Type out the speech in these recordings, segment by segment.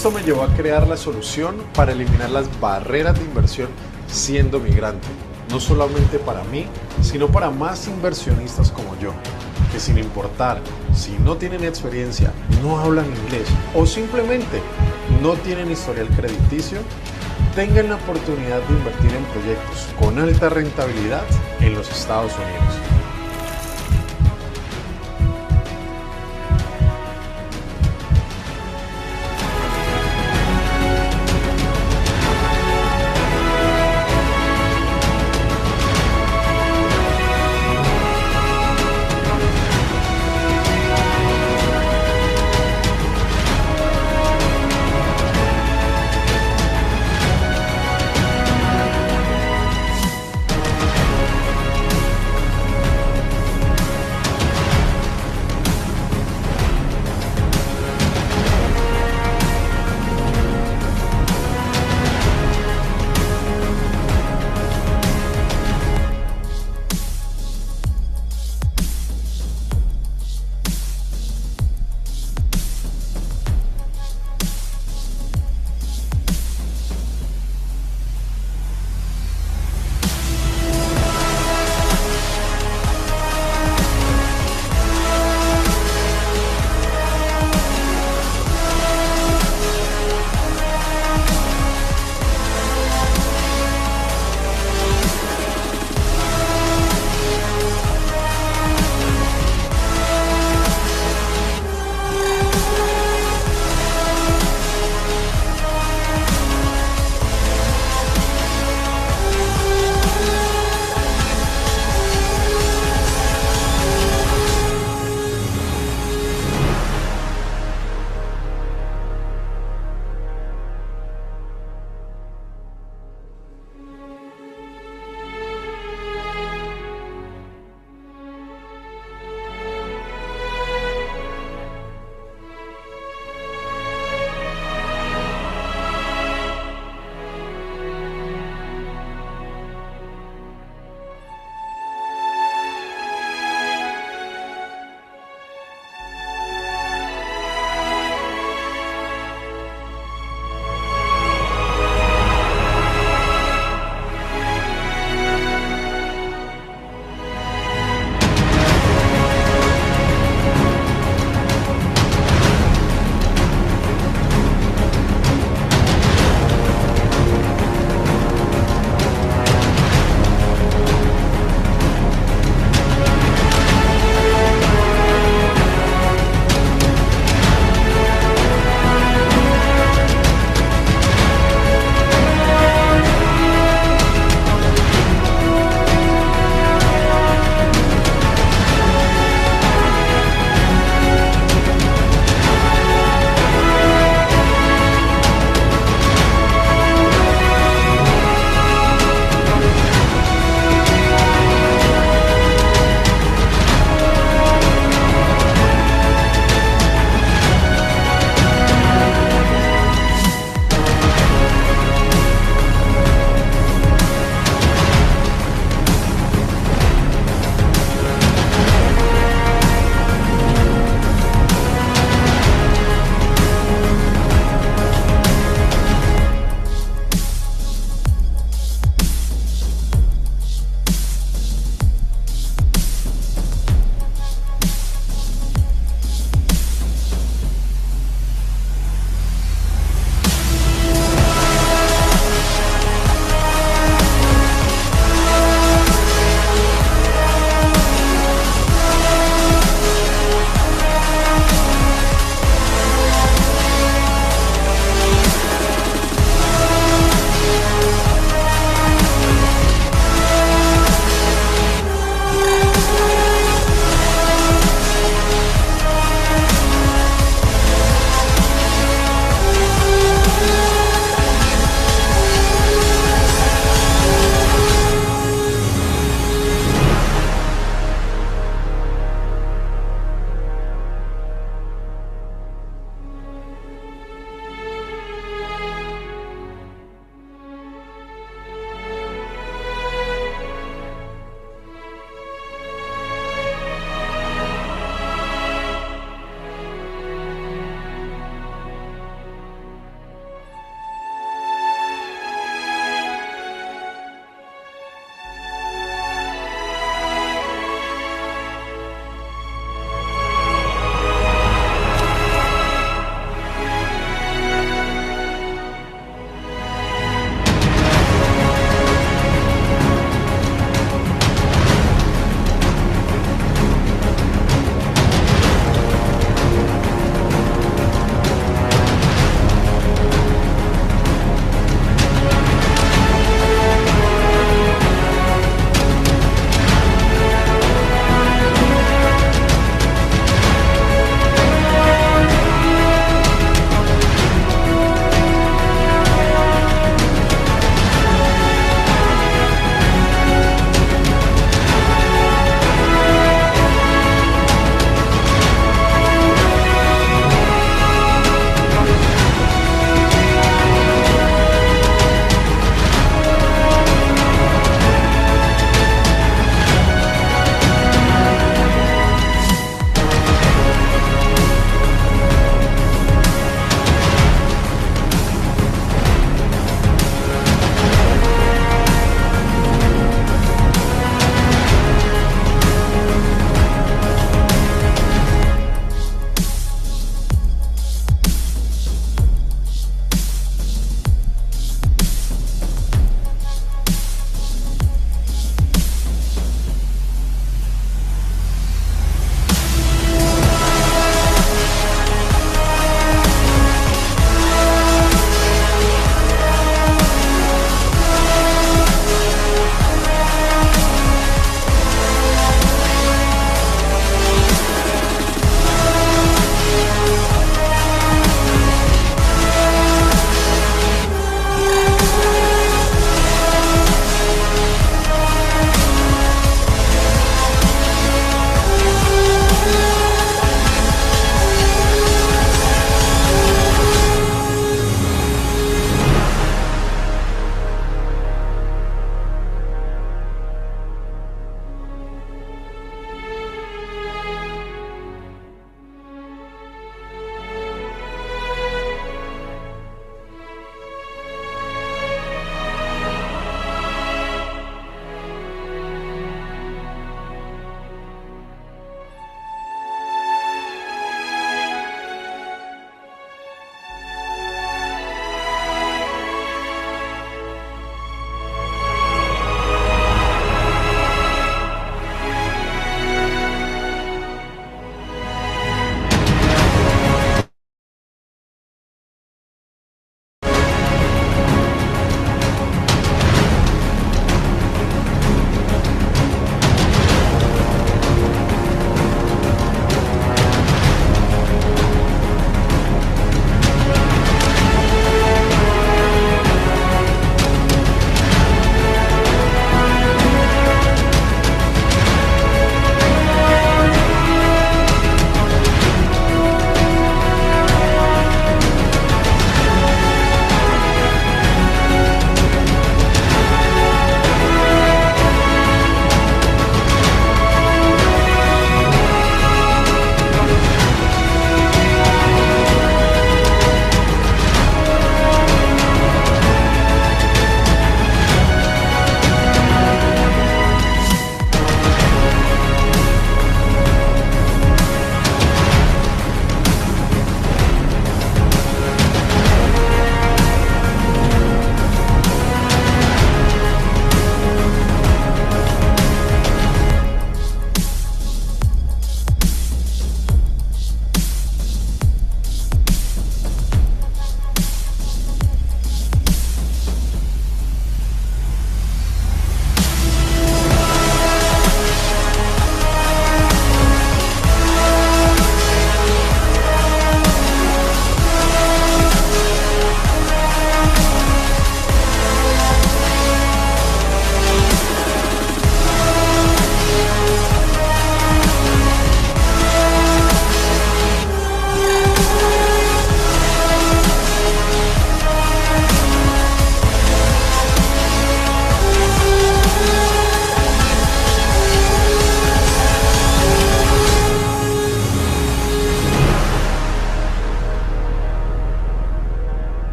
esto me llevó a crear la solución para eliminar las barreras de inversión siendo migrante, no solamente para mí, sino para más inversionistas como yo, que sin importar si no tienen experiencia, no hablan inglés o simplemente no tienen historial crediticio, tengan la oportunidad de invertir en proyectos con alta rentabilidad en los Estados Unidos.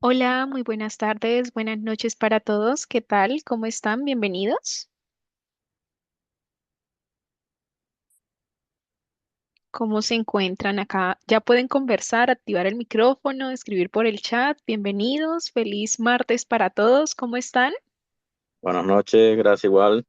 Hola, muy buenas tardes, buenas noches para todos. ¿Qué tal? ¿Cómo están? Bienvenidos. ¿Cómo se encuentran acá? Ya pueden conversar, activar el micrófono, escribir por el chat. Bienvenidos. Feliz martes para todos. ¿Cómo están? Buenas noches, gracias igual.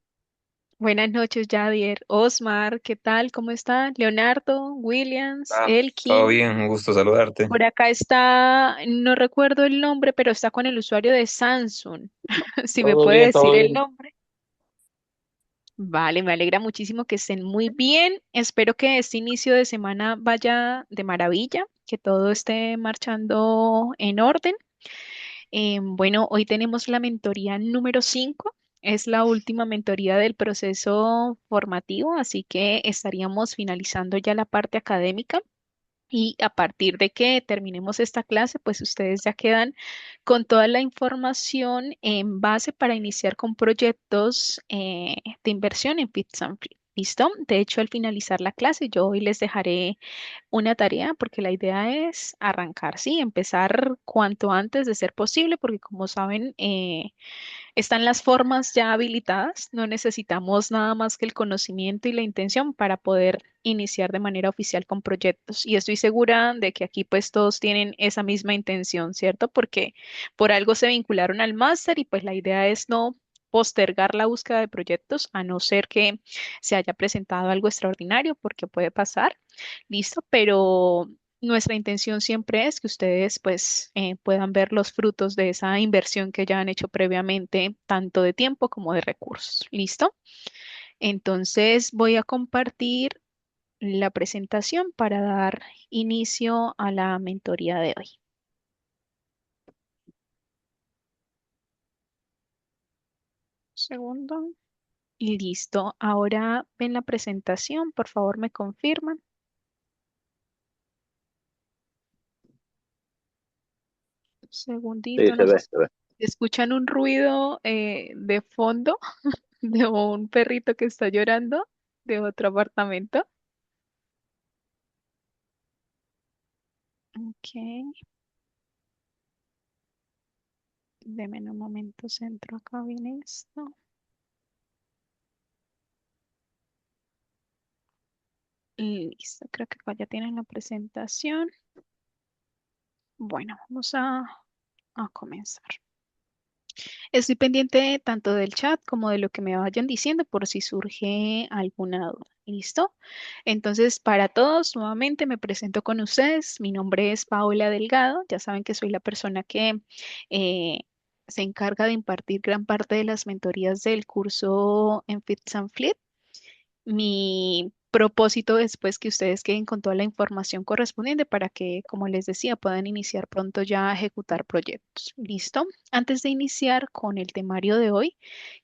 Buenas noches, Jadier. Osmar, ¿qué tal? ¿Cómo están? Leonardo, Williams, Todo Elkin. bien, un gusto saludarte. Por acá está, no recuerdo el nombre, pero está con el usuario de Samsung. Si me Todo puede bien, todo decir el bien. nombre. Vale, me alegra muchísimo que estén muy bien. Espero que este inicio de semana vaya de maravilla, que todo esté marchando en orden. Bueno, hoy tenemos la mentoría número 5. Es la última mentoría del proceso formativo, así que estaríamos finalizando ya la parte académica. Y a partir de que terminemos esta clase, pues ustedes ya quedan con toda la información en base para iniciar con proyectos de inversión en Fits and Flip. ¿Listo? De hecho, al finalizar la clase, yo hoy les dejaré una tarea porque la idea es arrancar, sí, empezar cuanto antes de ser posible, porque como saben, están las formas ya habilitadas, no necesitamos nada más que el conocimiento y la intención para poder iniciar de manera oficial con proyectos. Y estoy segura de que aquí pues todos tienen esa misma intención, ¿cierto? Porque por algo se vincularon al máster y pues la idea es no postergar la búsqueda de proyectos a no ser que se haya presentado algo extraordinario, porque puede pasar, listo, pero nuestra intención siempre es que ustedes pues puedan ver los frutos de esa inversión que ya han hecho previamente, tanto de tiempo como de recursos. ¿Listo? Entonces voy a compartir la presentación para dar inicio a la mentoría de hoy. Segundo. Y listo. Ahora ven la presentación. Por favor, me confirman. Sí, Segundito. se No sé ve, si se ve. escuchan un ruido de fondo de un perrito que está llorando de otro apartamento. Ok, deme un momento, centro acá bien esto. Listo, creo que acá ya tienen la presentación. Bueno, vamos a comenzar. Estoy pendiente tanto del chat como de lo que me vayan diciendo por si surge alguna duda. ¿Listo? Entonces, para todos, nuevamente me presento con ustedes. Mi nombre es Paola Delgado. Ya saben que soy la persona que eh, se encarga de impartir gran parte de las mentorías del curso en Fits and Flip. Mi propósito es pues que ustedes queden con toda la información correspondiente para que, como les decía, puedan iniciar pronto ya a ejecutar proyectos. ¿Listo? Antes de iniciar con el temario de hoy,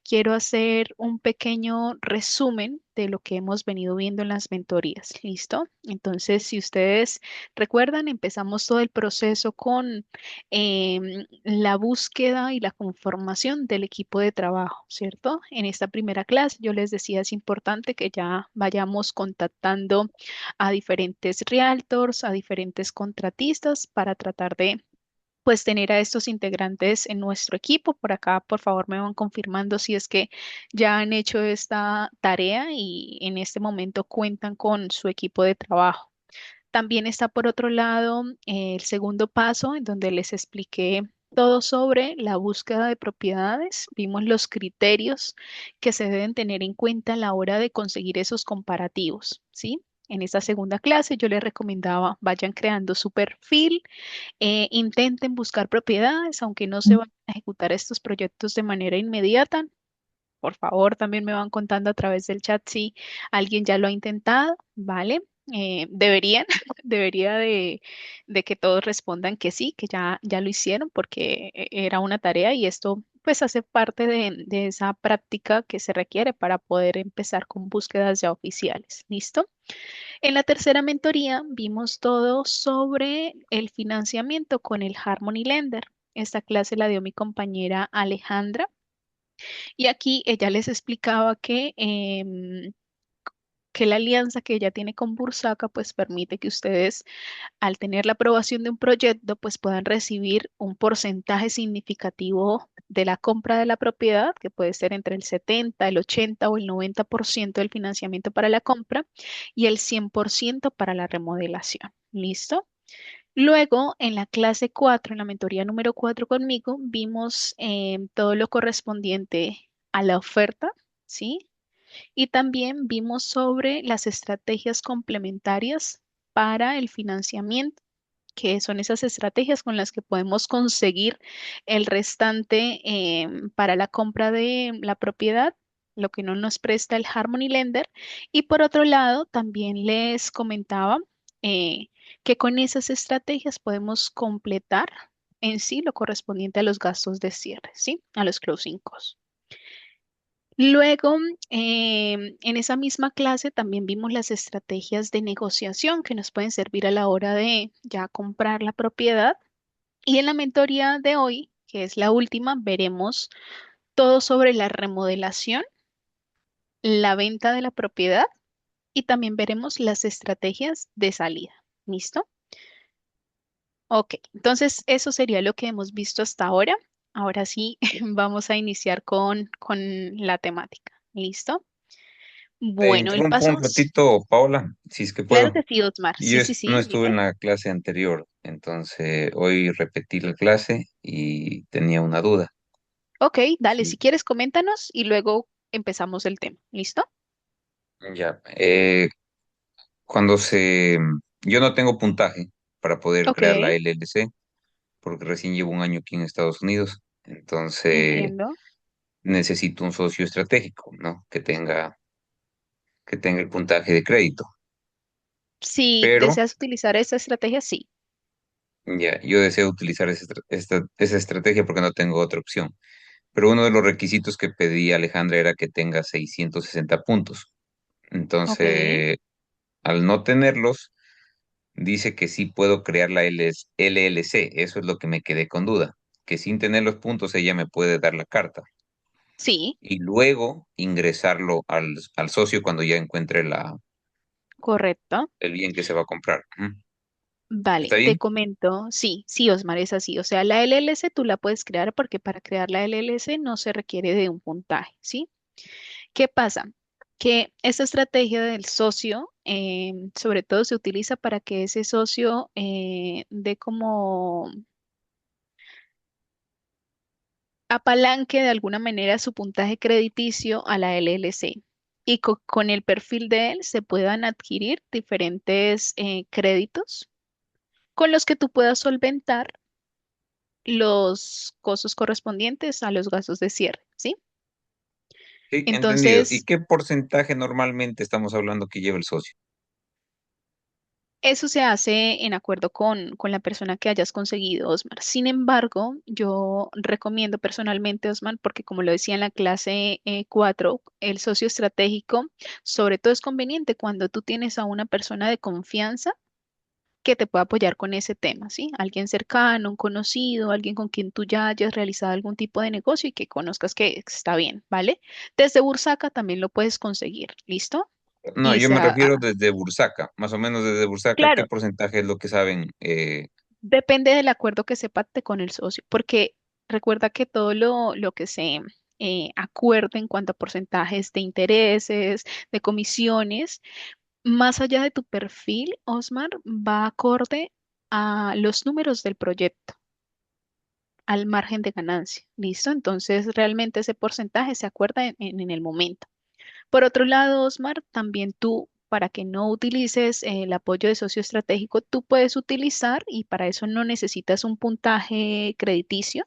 quiero hacer un pequeño resumen de lo que hemos venido viendo en las mentorías. ¿Listo? Entonces, si ustedes recuerdan, empezamos todo el proceso con la búsqueda y la conformación del equipo de trabajo, ¿cierto? En esta primera clase yo les decía, es importante que ya vayamos contactando a diferentes realtors, a diferentes contratistas para tratar de pues tener a estos integrantes en nuestro equipo. Por acá, por favor, me van confirmando si es que ya han hecho esta tarea y en este momento cuentan con su equipo de trabajo. También está por otro lado el segundo paso en donde les expliqué todo sobre la búsqueda de propiedades. Vimos los criterios que se deben tener en cuenta a la hora de conseguir esos comparativos, ¿sí? En esta segunda clase yo les recomendaba vayan creando su perfil, intenten buscar propiedades, aunque no se van a ejecutar estos proyectos de manera inmediata. Por favor, también me van contando a través del chat si alguien ya lo ha intentado, ¿vale? Deberían, debería de que todos respondan que sí, que ya lo hicieron porque era una tarea y esto pues hace parte de esa práctica que se requiere para poder empezar con búsquedas ya oficiales. ¿Listo? En la tercera mentoría vimos todo sobre el financiamiento con el Harmony Lender. Esta clase la dio mi compañera Alejandra. Y aquí ella les explicaba que que la alianza que ella tiene con Bursaca pues permite que ustedes al tener la aprobación de un proyecto, pues puedan recibir un porcentaje significativo de la compra de la propiedad, que puede ser entre el 70, el 80 o el 90% del financiamiento para la compra y el 100% para la remodelación. ¿Listo? Luego, en la clase 4, en la mentoría número 4 conmigo, vimos todo lo correspondiente a la oferta, ¿sí? Y también vimos sobre las estrategias complementarias para el financiamiento, que son esas estrategias con las que podemos conseguir el restante para la compra de la propiedad, lo que no nos presta el Harmony Lender. Y por otro lado, también les comentaba eh, que con esas estrategias podemos completar en sí lo correspondiente a los gastos de cierre, ¿sí? A los closing costs. Luego, en esa misma clase también vimos las estrategias de negociación que nos pueden servir a la hora de ya comprar la propiedad. Y en la mentoría de hoy, que es la última, veremos todo sobre la remodelación, la venta de la propiedad y también veremos las estrategias de salida. ¿Listo? Ok, entonces eso sería lo que hemos visto hasta ahora. Ahora sí, vamos a iniciar con la temática. ¿Listo? Te Bueno, el interrumpo paso, un ratito, Paola, si es que claro puedo. que sí, Osmar. Yo Sí, sí, no sí, estuve en dime. la clase anterior, entonces hoy repetí la clase y tenía una duda. Ok, dale, si Sí, quieres, coméntanos y luego empezamos el tema. ¿Listo? ya. Cuando se... Yo no tengo puntaje para poder Ok, crear la LLC, porque recién llevo un año aquí en Estados Unidos, entonces entiendo. necesito un socio estratégico, ¿no? Que tenga el puntaje de crédito. Si Pero deseas utilizar esa estrategia, sí. ya, yo deseo utilizar esa estrategia porque no tengo otra opción. Pero uno de los requisitos que pedía Alejandra era que tenga 660 puntos. Ok, Entonces, al no tenerlos, dice que sí puedo crear la LLC. Eso es lo que me quedé con duda, que sin tener los puntos ella me puede dar la carta sí, y luego ingresarlo al socio cuando ya encuentre correcto. el bien que se va a comprar. Ujú. Vale, ¿Está te bien? comento, sí, sí, Osmar, es así. O sea, la LLC tú la puedes crear porque para crear la LLC no se requiere de un puntaje, ¿sí? ¿Qué pasa? Que esta estrategia del socio, sobre todo se utiliza para que ese socio dé como apalanque de alguna manera su puntaje crediticio a la LLC y con el perfil de él se puedan adquirir diferentes créditos con los que tú puedas solventar los costos correspondientes a los gastos de cierre, ¿sí? Sí, entendido. ¿Y Entonces, qué porcentaje normalmente estamos hablando que lleva el socio? eso se hace en acuerdo con la persona que hayas conseguido, Osmar. Sin embargo, yo recomiendo personalmente, Osmar, porque como lo decía en la clase 4, el socio estratégico, sobre todo es conveniente cuando tú tienes a una persona de confianza que te pueda apoyar con ese tema, ¿sí? Alguien cercano, un conocido, alguien con quien tú ya hayas realizado algún tipo de negocio y que conozcas que está bien, ¿vale? Desde Bursaca también lo puedes conseguir, ¿listo? No, Y yo me sea, refiero desde Bursaca, más o menos desde Bursaca, ¿qué claro, porcentaje es lo que saben? depende del acuerdo que se pacte con el socio, porque recuerda que todo lo que se acuerde en cuanto a porcentajes de intereses, de comisiones, más allá de tu perfil, Osmar, va acorde a los números del proyecto, al margen de ganancia. ¿Listo? Entonces, realmente ese porcentaje se acuerda en el momento. Por otro lado, Osmar, también tú, para que no utilices el apoyo de socio estratégico, tú puedes utilizar, y para eso no necesitas un puntaje crediticio,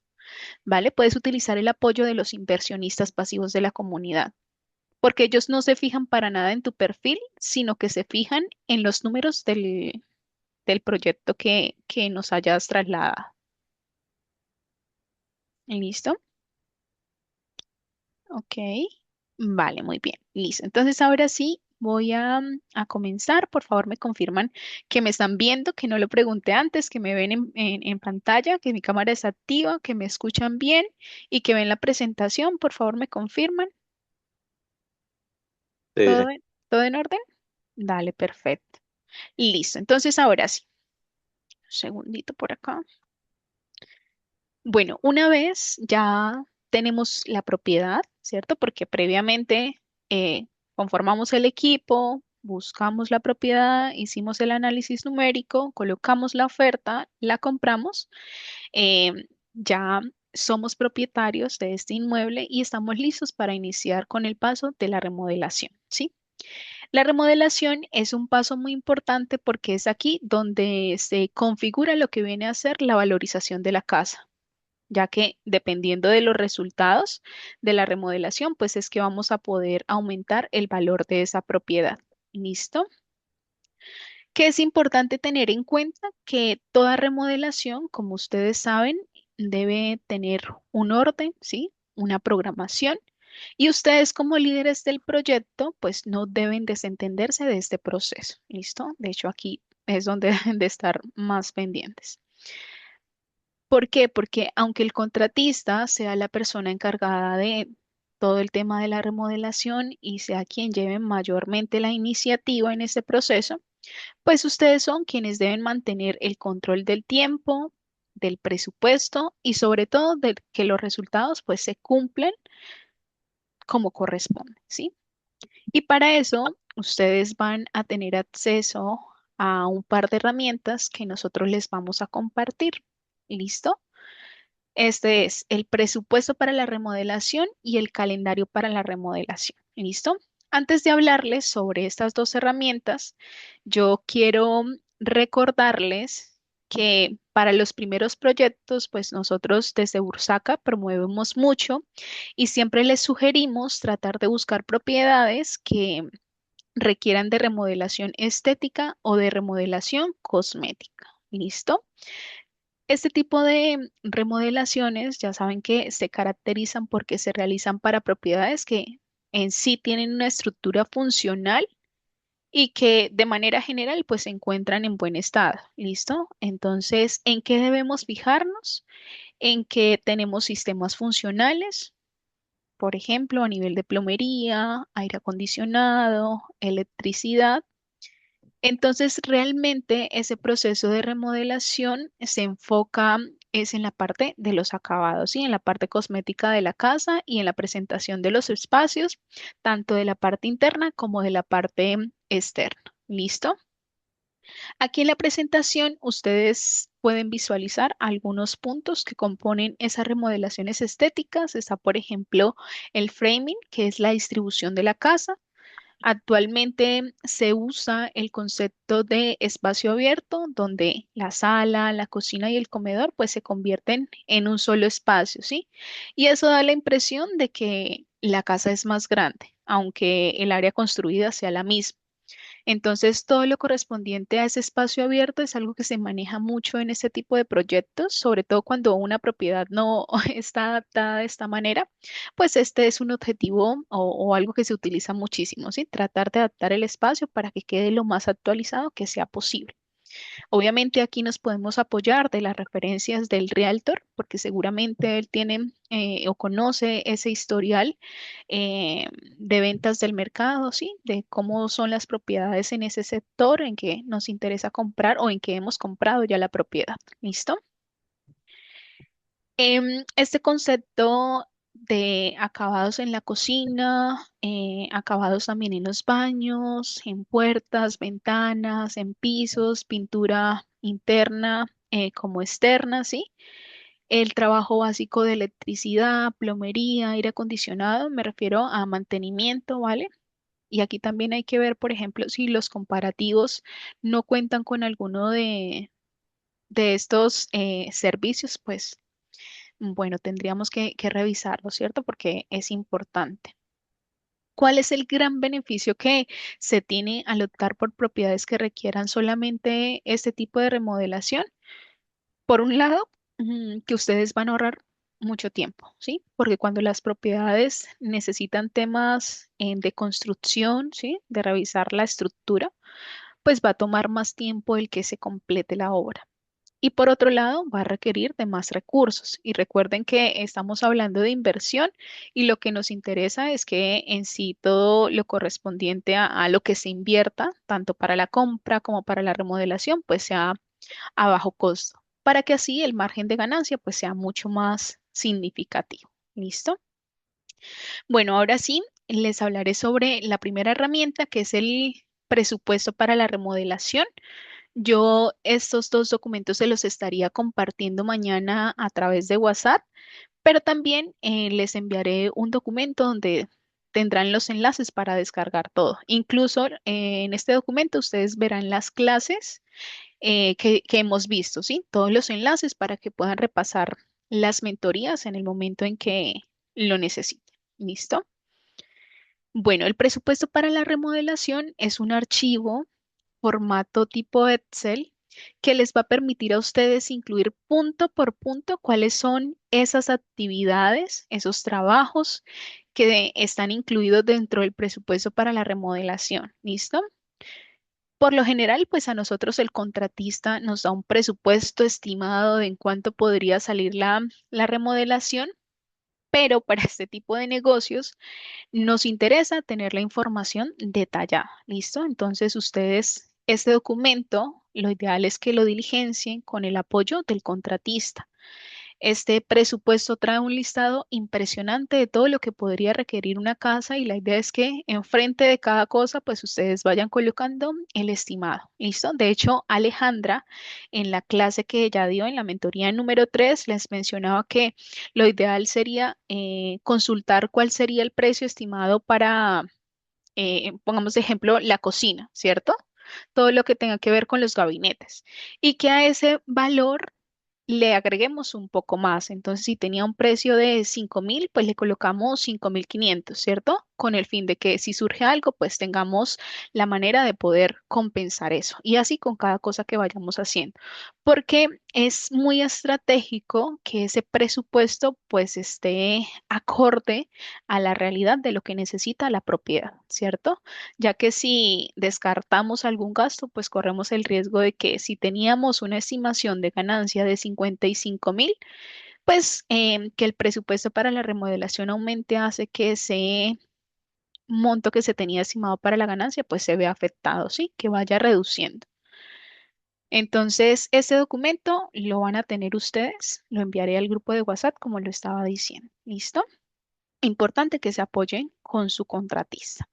¿vale? Puedes utilizar el apoyo de los inversionistas pasivos de la comunidad, porque ellos no se fijan para nada en tu perfil, sino que se fijan en los números del proyecto que nos hayas trasladado. ¿Listo? Ok, vale, muy bien, listo. Entonces ahora sí voy a comenzar. Por favor, me confirman que me están viendo, que no lo pregunté antes, que me ven en pantalla, que mi cámara es activa, que me escuchan bien y que ven la presentación. Por favor, me confirman. Sí, sí. ¿Todo, todo en orden? Dale, perfecto. Listo. Entonces, ahora sí. Un segundito por acá. Bueno, una vez ya tenemos la propiedad, ¿cierto? Porque previamente conformamos el equipo, buscamos la propiedad, hicimos el análisis numérico, colocamos la oferta, la compramos, ya somos propietarios de este inmueble y estamos listos para iniciar con el paso de la remodelación, ¿sí? La remodelación es un paso muy importante porque es aquí donde se configura lo que viene a ser la valorización de la casa, ya que dependiendo de los resultados de la remodelación, pues es que vamos a poder aumentar el valor de esa propiedad. ¿Listo? Que es importante tener en cuenta que toda remodelación, como ustedes saben, debe tener un orden, ¿sí? Una programación. Y ustedes como líderes del proyecto, pues no deben desentenderse de este proceso. ¿Listo? De hecho, aquí es donde deben de estar más pendientes. ¿Por qué? Porque aunque el contratista sea la persona encargada de todo el tema de la remodelación y sea quien lleve mayormente la iniciativa en este proceso, pues ustedes son quienes deben mantener el control del tiempo, del presupuesto y sobre todo de que los resultados pues se cumplen como corresponde, ¿sí? Y para eso ustedes van a tener acceso a un par de herramientas que nosotros les vamos a compartir. ¿Listo? Este es el presupuesto para la remodelación y el calendario para la remodelación. ¿Listo? Antes de hablarles sobre estas dos herramientas, yo quiero recordarles que para los primeros proyectos, pues nosotros desde Bursaca promovemos mucho y siempre les sugerimos tratar de buscar propiedades que requieran de remodelación estética o de remodelación cosmética. ¿Listo? Este tipo de remodelaciones ya saben que se caracterizan porque se realizan para propiedades que en sí tienen una estructura funcional y que de manera general pues se encuentran en buen estado. ¿Listo? Entonces, ¿en qué debemos fijarnos? En que tenemos sistemas funcionales, por ejemplo, a nivel de plomería, aire acondicionado, electricidad. Entonces, realmente ese proceso de remodelación se enfoca es en la parte de los acabados, ¿sí? En la parte cosmética de la casa y en la presentación de los espacios, tanto de la parte interna como de la parte externa. ¿Listo? Aquí en la presentación ustedes pueden visualizar algunos puntos que componen esas remodelaciones estéticas. Está, por ejemplo, el framing, que es la distribución de la casa. Actualmente se usa el concepto de espacio abierto, donde la sala, la cocina y el comedor pues se convierten en un solo espacio, ¿sí? Y eso da la impresión de que la casa es más grande, aunque el área construida sea la misma. Entonces, todo lo correspondiente a ese espacio abierto es algo que se maneja mucho en este tipo de proyectos, sobre todo cuando una propiedad no está adaptada de esta manera, pues este es un objetivo o algo que se utiliza muchísimo, ¿sí? Tratar de adaptar el espacio para que quede lo más actualizado que sea posible. Obviamente aquí nos podemos apoyar de las referencias del realtor, porque seguramente él tiene o conoce ese historial eh, de ventas del mercado, ¿sí? De cómo son las propiedades en ese sector en que nos interesa comprar o en que hemos comprado ya la propiedad. ¿Listo? Este concepto de acabados en la cocina, acabados también en los baños, en puertas, ventanas, en pisos, pintura interna como externa, ¿sí? El trabajo básico de electricidad, plomería, aire acondicionado, me refiero a mantenimiento, ¿vale? Y aquí también hay que ver, por ejemplo, si los comparativos no cuentan con alguno de estos servicios, pues bueno, tendríamos que revisarlo, ¿cierto? Porque es importante. ¿Cuál es el gran beneficio que se tiene al optar por propiedades que requieran solamente este tipo de remodelación? Por un lado, que ustedes van a ahorrar mucho tiempo, ¿sí? Porque cuando las propiedades necesitan temas de construcción, ¿sí? De revisar la estructura, pues va a tomar más tiempo el que se complete la obra. Y por otro lado, va a requerir de más recursos. Y recuerden que estamos hablando de inversión y lo que nos interesa es que en sí todo lo correspondiente a lo que se invierta, tanto para la compra como para la remodelación, pues sea a bajo costo, para que así el margen de ganancia pues sea mucho más significativo. ¿Listo? Bueno, ahora sí, les hablaré sobre la primera herramienta que es el presupuesto para la remodelación. Yo estos dos documentos se los estaría compartiendo mañana a través de WhatsApp, pero también les enviaré un documento donde tendrán los enlaces para descargar todo. Incluso en este documento ustedes verán las clases que hemos visto, ¿sí? Todos los enlaces para que puedan repasar las mentorías en el momento en que lo necesiten. ¿Listo? Bueno, el presupuesto para la remodelación es un archivo formato tipo Excel que les va a permitir a ustedes incluir punto por punto cuáles son esas actividades, esos trabajos que están incluidos dentro del presupuesto para la remodelación. ¿Listo? Por lo general, pues a nosotros el contratista nos da un presupuesto estimado de en cuánto podría salir la remodelación, pero para este tipo de negocios nos interesa tener la información detallada. ¿Listo? Entonces ustedes, este documento, lo ideal es que lo diligencien con el apoyo del contratista. Este presupuesto trae un listado impresionante de todo lo que podría requerir una casa y la idea es que enfrente de cada cosa, pues ustedes vayan colocando el estimado. ¿Listo? De hecho, Alejandra, en la clase que ella dio en la mentoría número 3 les mencionaba que lo ideal sería consultar cuál sería el precio estimado para, pongamos de ejemplo, la cocina, ¿cierto? Todo lo que tenga que ver con los gabinetes. Y que a ese valor le agreguemos un poco más. Entonces, si tenía un precio de 5.000, pues le colocamos 5.500, ¿cierto? Con el fin de que si surge algo, pues tengamos la manera de poder compensar eso. Y así con cada cosa que vayamos haciendo. Porque es muy estratégico que ese presupuesto pues esté acorde a la realidad de lo que necesita la propiedad, ¿cierto? Ya que si descartamos algún gasto, pues corremos el riesgo de que si teníamos una estimación de ganancia de 55.000, pues que el presupuesto para la remodelación aumente hace que ese monto que se tenía estimado para la ganancia, pues se vea afectado, ¿sí? Que vaya reduciendo. Entonces, este documento lo van a tener ustedes, lo enviaré al grupo de WhatsApp como lo estaba diciendo. ¿Listo? Importante que se apoyen con su contratista.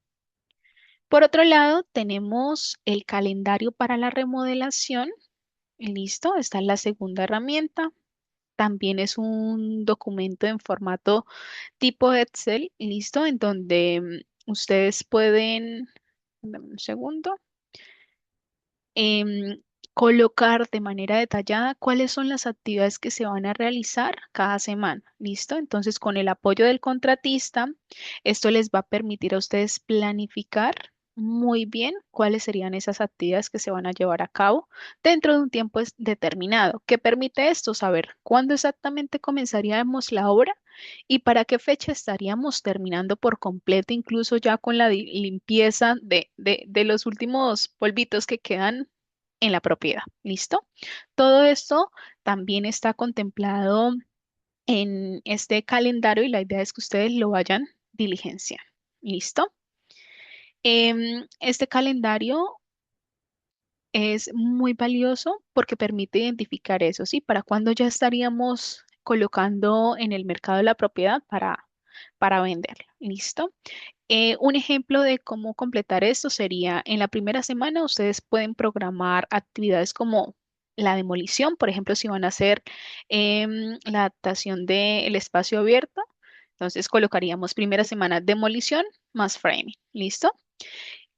Por otro lado, tenemos el calendario para la remodelación. Listo, esta es la segunda herramienta. También es un documento en formato tipo Excel, listo, en donde ustedes pueden, dame un segundo, em, colocar de manera detallada cuáles son las actividades que se van a realizar cada semana. ¿Listo? Entonces, con el apoyo del contratista, esto les va a permitir a ustedes planificar muy bien cuáles serían esas actividades que se van a llevar a cabo dentro de un tiempo determinado. ¿Qué permite esto? Saber cuándo exactamente comenzaríamos la obra y para qué fecha estaríamos terminando por completo, incluso ya con la limpieza de los últimos polvitos que quedan en la propiedad. ¿Listo? Todo esto también está contemplado en este calendario y la idea es que ustedes lo vayan diligenciando. ¿Listo? Este calendario es muy valioso porque permite identificar eso, ¿sí? Para cuándo ya estaríamos colocando en el mercado la propiedad para venderla. ¿Listo? Un ejemplo de cómo completar esto sería en la primera semana ustedes pueden programar actividades como la demolición, por ejemplo, si van a hacer la adaptación del espacio abierto, entonces colocaríamos primera semana demolición más framing, ¿listo?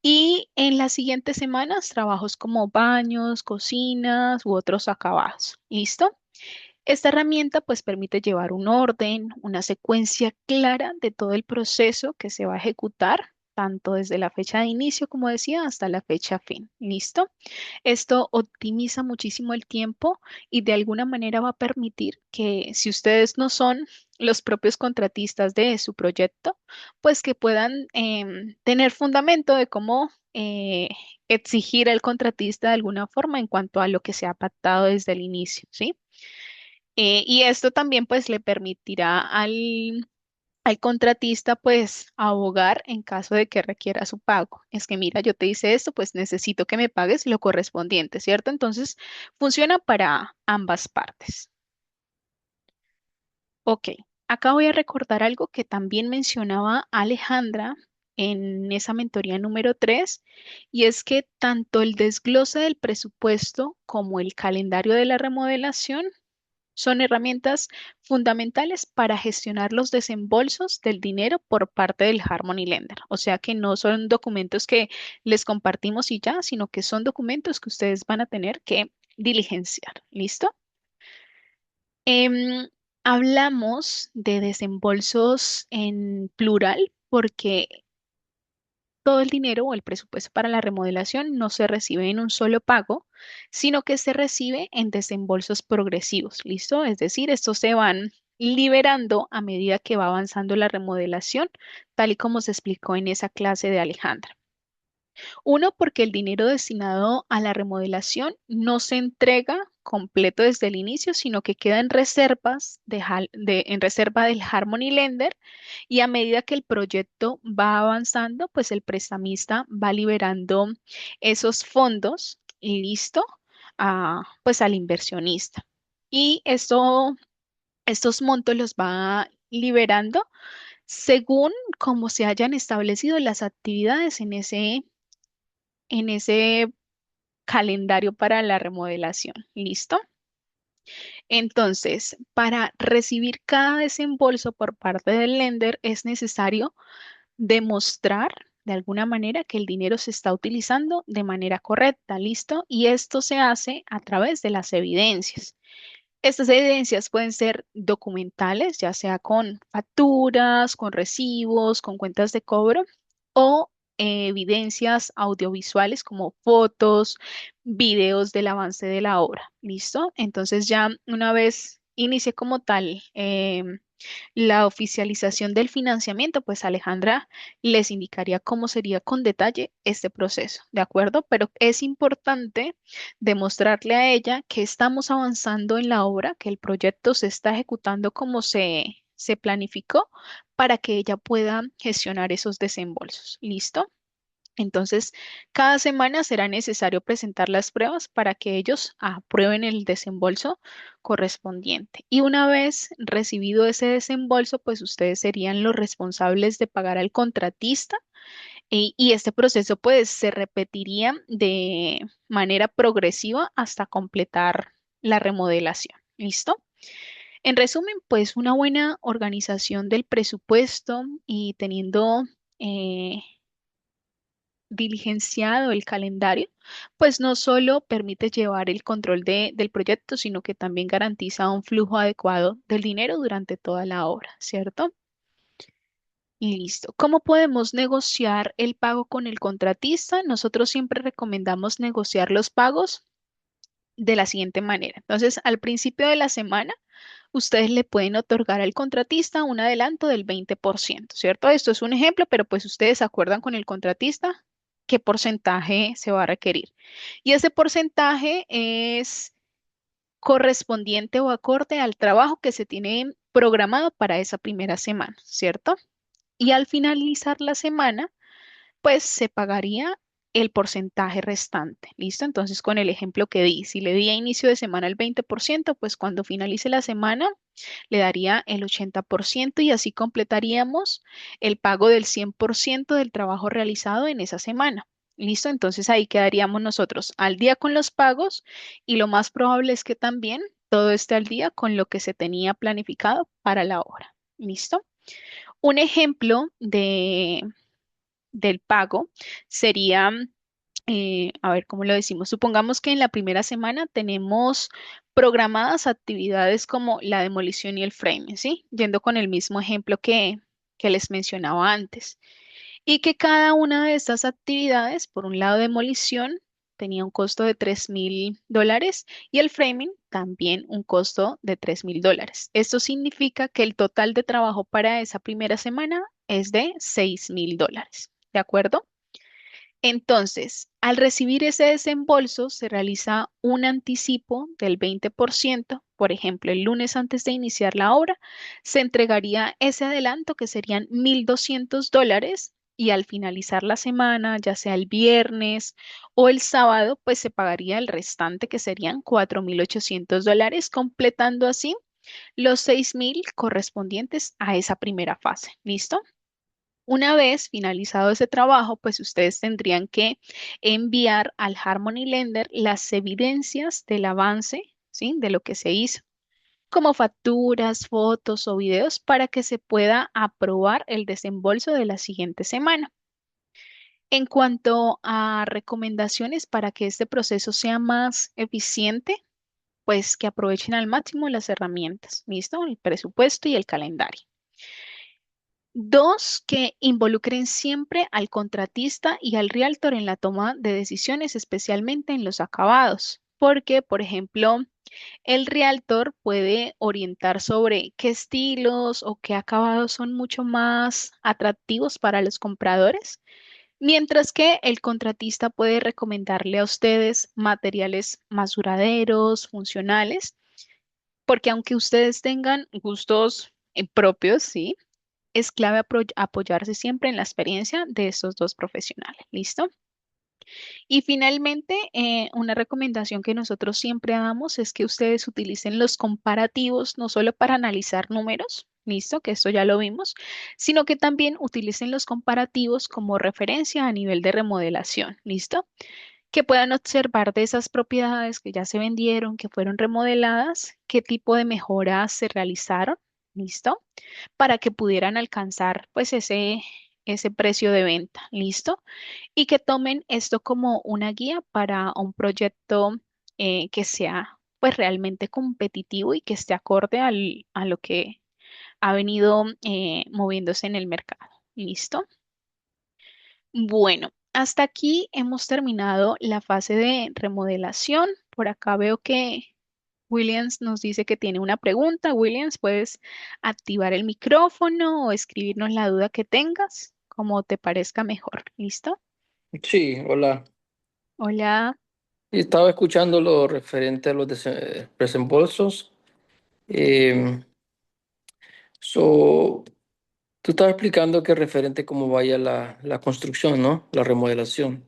Y en las siguientes semanas trabajos como baños, cocinas u otros acabados, ¿listo? Esta herramienta pues permite llevar un orden, una secuencia clara de todo el proceso que se va a ejecutar, tanto desde la fecha de inicio, como decía, hasta la fecha fin. ¿Listo? Esto optimiza muchísimo el tiempo y de alguna manera va a permitir que si ustedes no son los propios contratistas de su proyecto, pues que puedan tener fundamento de cómo exigir al contratista de alguna forma en cuanto a lo que se ha pactado desde el inicio, ¿sí? Y esto también pues le permitirá al contratista pues abogar en caso de que requiera su pago. Es que mira, yo te hice esto, pues necesito que me pagues lo correspondiente, ¿cierto? Entonces funciona para ambas partes. Ok, acá voy a recordar algo que también mencionaba Alejandra en esa mentoría número 3, y es que tanto el desglose del presupuesto como el calendario de la remodelación son herramientas fundamentales para gestionar los desembolsos del dinero por parte del Harmony Lender. O sea que no son documentos que les compartimos y ya, sino que son documentos que ustedes van a tener que diligenciar. ¿Listo? Em, Hablamos de desembolsos en plural porque todo el dinero o el presupuesto para la remodelación no se recibe en un solo pago, sino que se recibe en desembolsos progresivos, ¿listo? Es decir, estos se van liberando a medida que va avanzando la remodelación, tal y como se explicó en esa clase de Alejandra. Uno, porque el dinero destinado a la remodelación no se entrega completo desde el inicio, sino que queda en reservas en reserva del Harmony Lender, y a medida que el proyecto va avanzando, pues el prestamista va liberando esos fondos y listo, pues al inversionista. Y estos montos los va liberando según cómo se hayan establecido las actividades en ese calendario para la remodelación. ¿Listo? Entonces, para recibir cada desembolso por parte del lender es necesario demostrar de alguna manera que el dinero se está utilizando de manera correcta. ¿Listo? Y esto se hace a través de las evidencias. Estas evidencias pueden ser documentales, ya sea con facturas, con recibos, con cuentas de cobro, o evidencias audiovisuales como fotos, videos del avance de la obra. ¿Listo? Entonces ya una vez inicie como tal la oficialización del financiamiento, pues Alejandra les indicaría cómo sería con detalle este proceso, ¿de acuerdo? Pero es importante demostrarle a ella que estamos avanzando en la obra, que el proyecto se está ejecutando como se planificó para que ella pueda gestionar esos desembolsos. ¿Listo? Entonces, cada semana será necesario presentar las pruebas para que ellos aprueben el desembolso correspondiente. Y una vez recibido ese desembolso, pues ustedes serían los responsables de pagar al contratista, y este proceso pues se repetiría de manera progresiva hasta completar la remodelación. ¿Listo? En resumen, pues una buena organización del presupuesto y teniendo eh, diligenciado el calendario, pues no solo permite llevar el control del proyecto, sino que también garantiza un flujo adecuado del dinero durante toda la obra, ¿cierto? Y listo. ¿Cómo podemos negociar el pago con el contratista? Nosotros siempre recomendamos negociar los pagos de la siguiente manera. Entonces, al principio de la semana, ustedes le pueden otorgar al contratista un adelanto del 20%, ¿cierto? Esto es un ejemplo, pero pues ustedes acuerdan con el contratista qué porcentaje se va a requerir. Y ese porcentaje es correspondiente o acorde al trabajo que se tiene programado para esa primera semana, ¿cierto? Y al finalizar la semana, pues se pagaría el porcentaje restante. ¿Listo? Entonces, con el ejemplo que di, si le di a inicio de semana el 20%, pues cuando finalice la semana le daría el 80% y así completaríamos el pago del 100% del trabajo realizado en esa semana. ¿Listo? Entonces ahí quedaríamos nosotros al día con los pagos, y lo más probable es que también todo esté al día con lo que se tenía planificado para la obra. ¿Listo? Un ejemplo del pago sería, a ver cómo lo decimos, supongamos que en la primera semana tenemos programadas actividades como la demolición y el framing, ¿sí? Yendo con el mismo ejemplo que les mencionaba antes. Y que cada una de estas actividades, por un lado demolición, tenía un costo de $3,000 y el framing también un costo de $3,000. Esto significa que el total de trabajo para esa primera semana es de $6,000. ¿De acuerdo? Entonces, al recibir ese desembolso, se realiza un anticipo del 20%. Por ejemplo, el lunes antes de iniciar la obra, se entregaría ese adelanto que serían $1,200 y al finalizar la semana, ya sea el viernes o el sábado, pues se pagaría el restante que serían $4,800, completando así los 6,000 correspondientes a esa primera fase. ¿Listo? Una vez finalizado ese trabajo, pues ustedes tendrían que enviar al Harmony Lender las evidencias del avance, ¿sí? De lo que se hizo, como facturas, fotos o videos para que se pueda aprobar el desembolso de la siguiente semana. En cuanto a recomendaciones para que este proceso sea más eficiente, pues que aprovechen al máximo las herramientas, ¿listo? El presupuesto y el calendario. Dos, que involucren siempre al contratista y al realtor en la toma de decisiones, especialmente en los acabados, porque, por ejemplo, el realtor puede orientar sobre qué estilos o qué acabados son mucho más atractivos para los compradores, mientras que el contratista puede recomendarle a ustedes materiales más duraderos, funcionales, porque aunque ustedes tengan gustos propios, ¿sí? Es clave apoyarse siempre en la experiencia de estos dos profesionales. ¿Listo? Y finalmente, una recomendación que nosotros siempre damos es que ustedes utilicen los comparativos no solo para analizar números, listo, que esto ya lo vimos, sino que también utilicen los comparativos como referencia a nivel de remodelación, listo, que puedan observar de esas propiedades que ya se vendieron, que fueron remodeladas, qué tipo de mejoras se realizaron, listo, para que pudieran alcanzar pues ese precio de venta, listo, y que tomen esto como una guía para un proyecto que sea pues realmente competitivo y que esté acorde a lo que ha venido moviéndose en el mercado. ¿Listo? Bueno, hasta aquí hemos terminado la fase de remodelación. Por acá veo que Williams nos dice que tiene una pregunta. Williams, puedes activar el micrófono o escribirnos la duda que tengas, como te parezca mejor. ¿Listo? Sí, hola. Hola. Estaba escuchando lo referente a los desembolsos. Eh, so, Tú estabas explicando que referente cómo vaya la construcción, ¿no? La remodelación.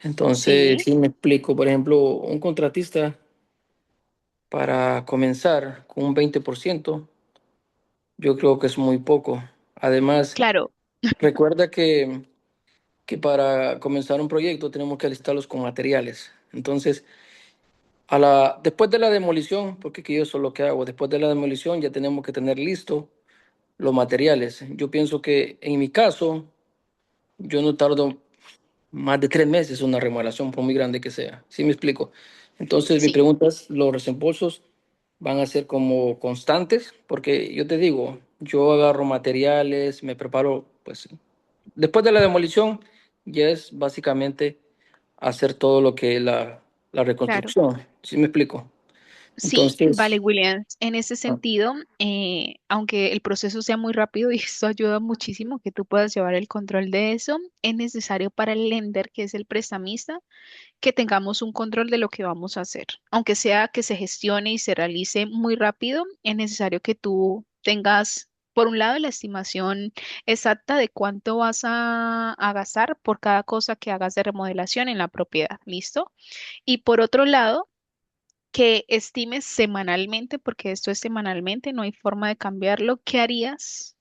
Entonces, Sí, si me explico, por ejemplo, un contratista para comenzar con un 20%, yo creo que es muy poco. Además, claro, recuerda que para comenzar un proyecto tenemos que alistarlos con materiales. Entonces, después de la demolición, porque aquí yo eso es lo que hago, después de la demolición ya tenemos que tener listo los materiales. Yo pienso que en mi caso, yo no tardo más de 3 meses en una remodelación, por muy grande que sea. ¿Sí me explico? Entonces, mi sí, pregunta es, ¿los reembolsos van a ser como constantes? Porque yo te digo, yo agarro materiales, me preparo, pues, después de la demolición, ya es básicamente hacer todo lo que es la claro. reconstrucción. ¿Sí me explico? Sí, vale, Entonces, Williams. En ese ah, sentido, aunque el proceso sea muy rápido y esto ayuda muchísimo que tú puedas llevar el control de eso, es necesario para el lender, que es el prestamista, que tengamos un control de lo que vamos a hacer. Aunque sea que se gestione y se realice muy rápido, es necesario que tú tengas, por un lado, la estimación exacta de cuánto vas a gastar por cada cosa que hagas de remodelación en la propiedad. ¿Listo? Y por otro lado, que estimes semanalmente, porque esto es semanalmente, no hay forma de cambiarlo. ¿Qué harías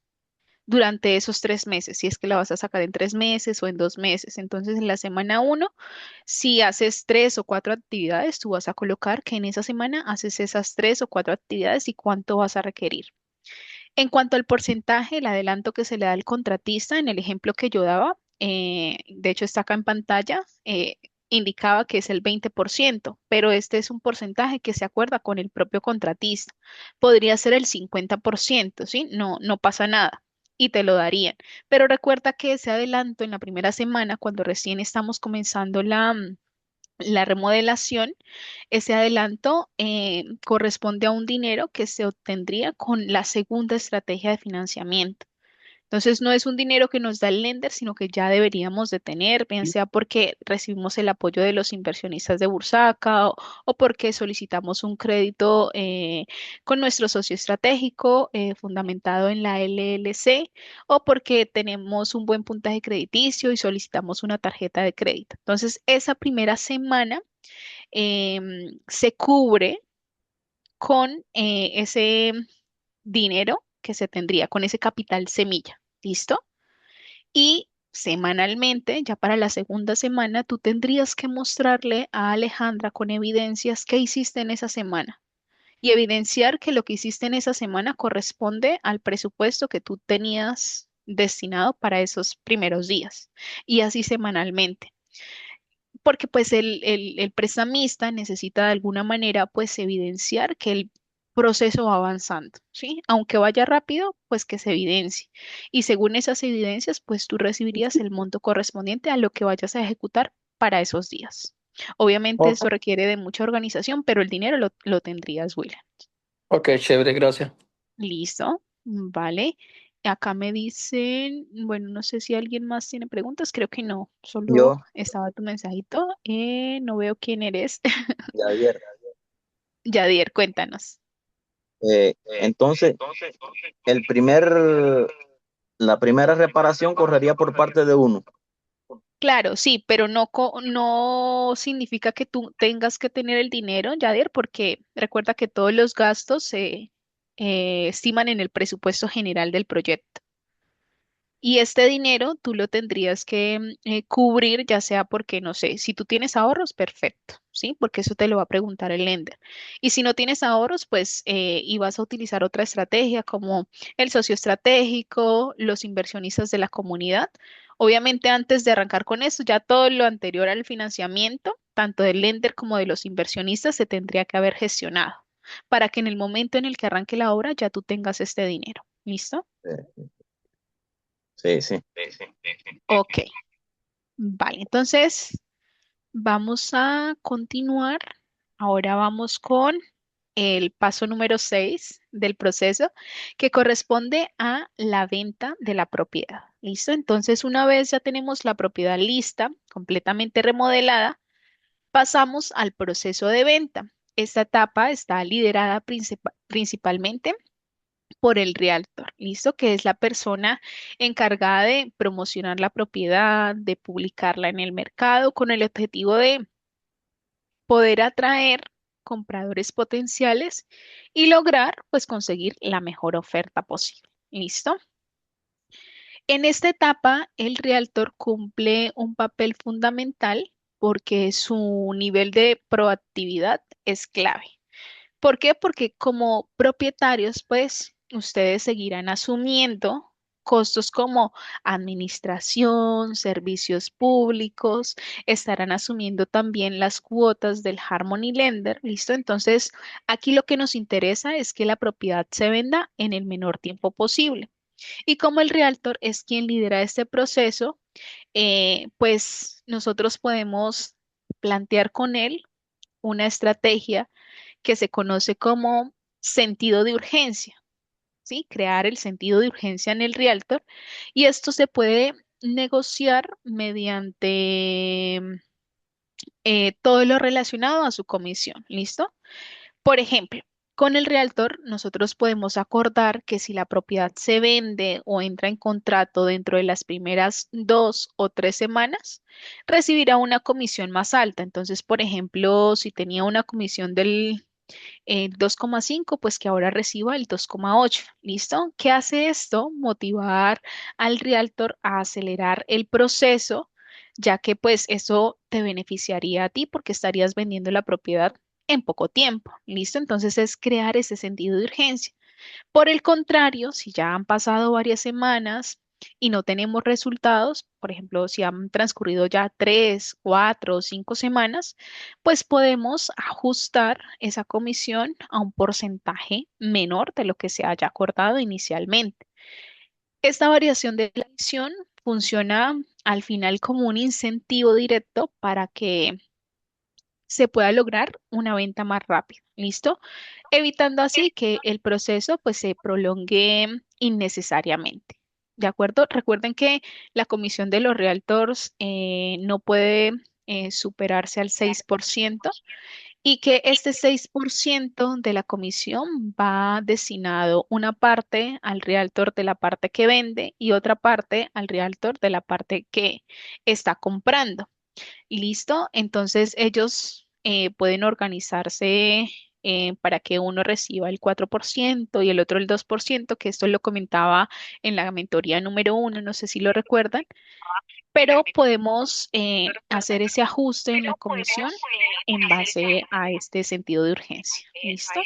durante esos 3 meses? Si es que la vas a sacar en 3 meses o en 2 meses. Entonces, en la semana uno, si haces 3 o 4 actividades, tú vas a colocar que en esa semana haces esas 3 o 4 actividades y cuánto vas a requerir. En cuanto al porcentaje, el adelanto que se le da al contratista, en el ejemplo que yo daba, de hecho está acá en pantalla, indicaba que es el 20%, pero este es un porcentaje que se acuerda con el propio contratista. Podría ser el 50%, ¿sí? No, no pasa nada y te lo darían. Pero recuerda que ese adelanto en la primera semana, cuando recién estamos comenzando la remodelación, ese adelanto corresponde a un dinero que se obtendría con la segunda estrategia de financiamiento. Entonces no es un dinero que nos da el lender, sino que ya deberíamos de tener, bien sea porque recibimos el apoyo de los inversionistas de Bursaca o porque solicitamos un crédito con nuestro socio estratégico fundamentado en la LLC o porque tenemos un buen puntaje crediticio y solicitamos una tarjeta de crédito. Entonces esa primera semana se cubre con ese dinero que se tendría, con ese capital semilla. ¿Listo? Y semanalmente, ya para la segunda semana, tú tendrías que mostrarle a Alejandra con evidencias qué hiciste en esa semana y evidenciar que lo que hiciste en esa semana corresponde al presupuesto que tú tenías destinado para esos primeros días y así semanalmente. Porque pues el prestamista necesita de alguna manera pues evidenciar que el proceso va avanzando, ¿sí? Aunque vaya rápido, pues que se evidencie. Y según esas evidencias, pues tú recibirías el monto correspondiente a lo que vayas a ejecutar para esos días. Obviamente Ok, esto requiere de mucha organización, pero el dinero lo tendrías, William. ok, chévere, gracias. Listo, vale. Acá me dicen, bueno, no sé si alguien más tiene preguntas, creo que no, solo Yo, estaba tu mensajito. No veo quién eres. Javier, Yadier, cuéntanos. entonces, el primer, la primera reparación correría por parte de uno. Claro, sí, pero no significa que tú tengas que tener el dinero, Yadier, porque recuerda que todos los gastos se estiman en el presupuesto general del proyecto. Y este dinero tú lo tendrías que cubrir, ya sea porque, no sé, si tú tienes ahorros, perfecto, ¿sí? Porque eso te lo va a preguntar el lender. Y si no tienes ahorros, pues y vas a utilizar otra estrategia como el socio estratégico, los inversionistas de la comunidad. Obviamente, antes de arrancar con esto, ya todo lo anterior al financiamiento, tanto del lender como de los inversionistas, se tendría que haber gestionado para que en el momento en el que arranque la obra ya tú tengas este dinero. ¿Listo? Sí, sí. Ok. Vale, entonces vamos a continuar. Ahora vamos con el paso número 6 del proceso, que corresponde a la venta de la propiedad. ¿Listo? Entonces, una vez ya tenemos la propiedad lista, completamente remodelada, pasamos al proceso de venta. Esta etapa está liderada principalmente por el realtor, ¿listo? Que es la persona encargada de promocionar la propiedad, de publicarla en el mercado con el objetivo de poder atraer compradores potenciales y lograr pues conseguir la mejor oferta posible. ¿Listo? En esta etapa, el realtor cumple un papel fundamental porque su nivel de proactividad es clave. ¿Por qué? Porque como propietarios, pues ustedes seguirán asumiendo costos como administración, servicios públicos, estarán asumiendo también las cuotas del Harmony Lender, ¿listo? Entonces, aquí lo que nos interesa es que la propiedad se venda en el menor tiempo posible. Y como el realtor es quien lidera este proceso, pues nosotros podemos plantear con él una estrategia que se conoce como sentido de urgencia, ¿sí? Crear el sentido de urgencia en el realtor y esto se puede negociar mediante todo lo relacionado a su comisión, ¿listo? Por ejemplo, con el realtor nosotros podemos acordar que si la propiedad se vende o entra en contrato dentro de las primeras 2 o 3 semanas, recibirá una comisión más alta. Entonces, por ejemplo, si tenía una comisión del 2,5, pues que ahora reciba el 2,8. ¿Listo? ¿Qué hace esto? Motivar al realtor a acelerar el proceso, ya que pues eso te beneficiaría a ti porque estarías vendiendo la propiedad en poco tiempo. ¿Listo? Entonces es crear ese sentido de urgencia. Por el contrario, si ya han pasado varias semanas y no tenemos resultados, por ejemplo, si han transcurrido ya 3, 4 o 5 semanas, pues podemos ajustar esa comisión a un porcentaje menor de lo que se haya acordado inicialmente. Esta variación de la visión funciona al final como un incentivo directo para que se pueda lograr una venta más rápida. ¿Listo? Evitando así que el proceso pues se prolongue innecesariamente. ¿De acuerdo? Recuerden que la comisión de los realtors no puede superarse al 6% y que este 6% de la comisión va destinado una parte al realtor de la parte que vende y otra parte al realtor de la parte que está comprando. ¿Listo? Entonces ellos pueden organizarse para que uno reciba el 4% y el otro el 2%, que esto lo comentaba en la mentoría número 1, no sé si lo recuerdan, pero podemos hacer ese ajuste en la comisión en base a este sentido de urgencia. ¿Listo?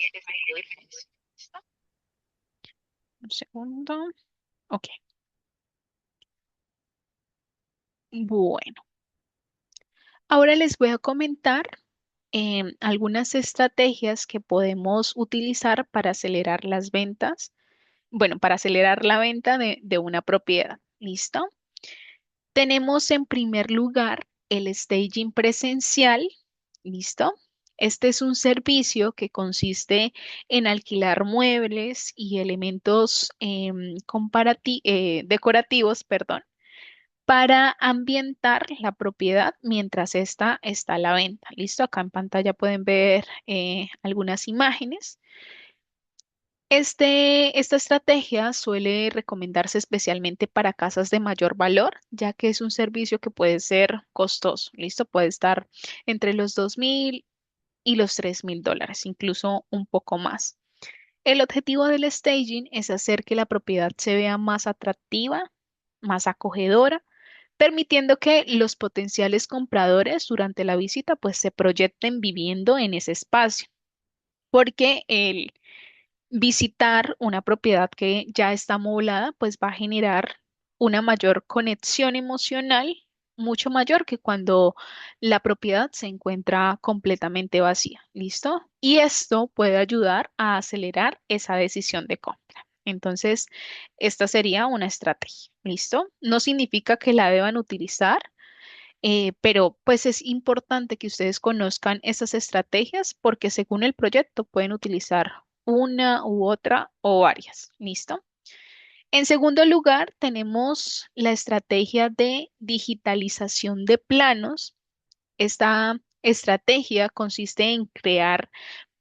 Un segundo. Ok. Bueno, ahora les voy a comentar algunas estrategias que podemos utilizar para acelerar las ventas. Bueno, para acelerar la venta de una propiedad. ¿Listo? Tenemos en primer lugar el staging presencial. ¿Listo? Este es un servicio que consiste en alquilar muebles y elementos decorativos, perdón, para ambientar la propiedad mientras esta está a la venta. ¿Listo? Acá en pantalla pueden ver algunas imágenes. Esta estrategia suele recomendarse especialmente para casas de mayor valor, ya que es un servicio que puede ser costoso. ¿Listo? Puede estar entre los 2.000 y los $3.000, incluso un poco más. El objetivo del staging es hacer que la propiedad se vea más atractiva, más acogedora, permitiendo que los potenciales compradores durante la visita pues se proyecten viviendo en ese espacio, porque el visitar una propiedad que ya está amoblada pues va a generar una mayor conexión emocional, mucho mayor que cuando la propiedad se encuentra completamente vacía. ¿Listo? Y esto puede ayudar a acelerar esa decisión de compra. Entonces, esta sería una estrategia. ¿Listo? No significa que la deban utilizar, pero pues es importante que ustedes conozcan esas estrategias porque según el proyecto pueden utilizar una u otra o varias. ¿Listo? En segundo lugar, tenemos la estrategia de digitalización de planos. Esta estrategia consiste en crear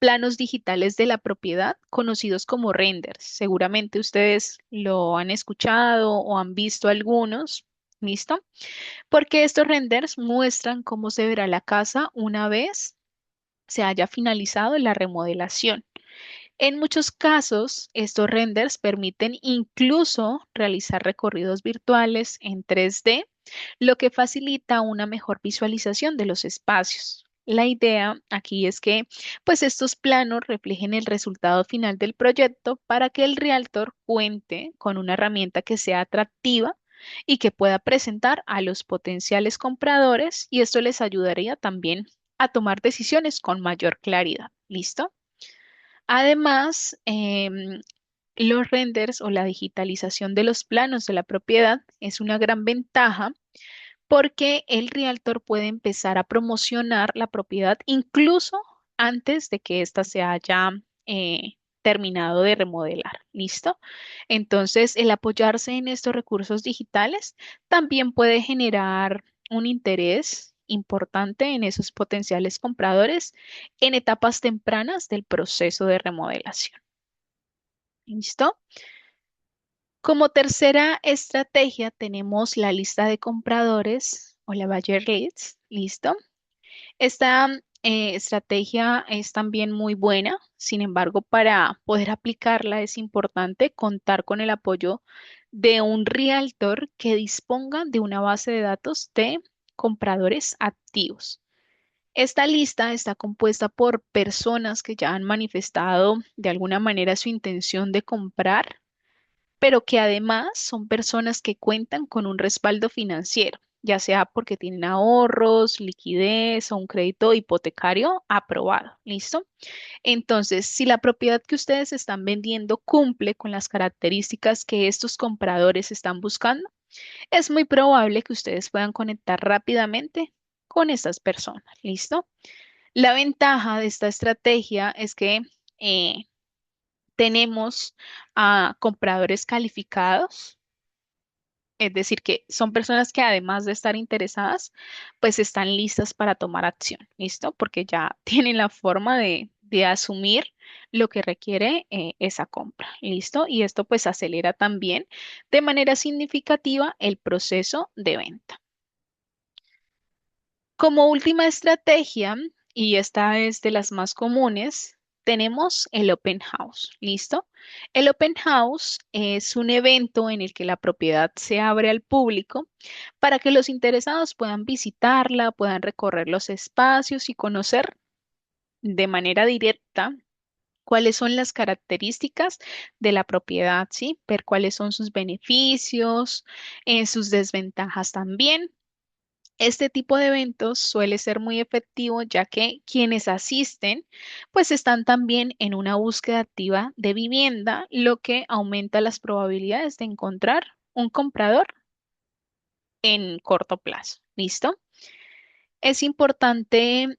planos digitales de la propiedad conocidos como renders. Seguramente ustedes lo han escuchado o han visto algunos. ¿Listo? Porque estos renders muestran cómo se verá la casa una vez se haya finalizado la remodelación. En muchos casos, estos renders permiten incluso realizar recorridos virtuales en 3D, lo que facilita una mejor visualización de los espacios. La idea aquí es que pues estos planos reflejen el resultado final del proyecto para que el realtor cuente con una herramienta que sea atractiva y que pueda presentar a los potenciales compradores y esto les ayudaría también a tomar decisiones con mayor claridad. ¿Listo? Además, los renders o la digitalización de los planos de la propiedad es una gran ventaja porque el realtor puede empezar a promocionar la propiedad incluso antes de que ésta se haya terminado de remodelar. ¿Listo? Entonces, el apoyarse en estos recursos digitales también puede generar un interés importante en esos potenciales compradores en etapas tempranas del proceso de remodelación. ¿Listo? Como tercera estrategia tenemos la lista de compradores o la buyer list. ¿Listo? Esta estrategia es también muy buena. Sin embargo, para poder aplicarla es importante contar con el apoyo de un realtor que disponga de una base de datos de compradores activos. Esta lista está compuesta por personas que ya han manifestado de alguna manera su intención de comprar, pero que además son personas que cuentan con un respaldo financiero, ya sea porque tienen ahorros, liquidez o un crédito hipotecario aprobado. ¿Listo? Entonces, si la propiedad que ustedes están vendiendo cumple con las características que estos compradores están buscando, es muy probable que ustedes puedan conectar rápidamente con estas personas. ¿Listo? La ventaja de esta estrategia es que eh, tenemos a compradores calificados Es decir, que son personas que además de estar interesadas, pues están listas para tomar acción, ¿listo? Porque ya tienen la forma de asumir lo que requiere esa compra, ¿listo? Y esto pues acelera también de manera significativa el proceso de venta. Como última estrategia, y esta es de las más comunes, tenemos el open house, ¿listo? El open house es un evento en el que la propiedad se abre al público para que los interesados puedan visitarla, puedan recorrer los espacios y conocer de manera directa cuáles son las características de la propiedad, ¿sí? Ver cuáles son sus beneficios, sus desventajas también. Este tipo de eventos suele ser muy efectivo ya que quienes asisten pues están también en una búsqueda activa de vivienda, lo que aumenta las probabilidades de encontrar un comprador en corto plazo. ¿Listo? Es importante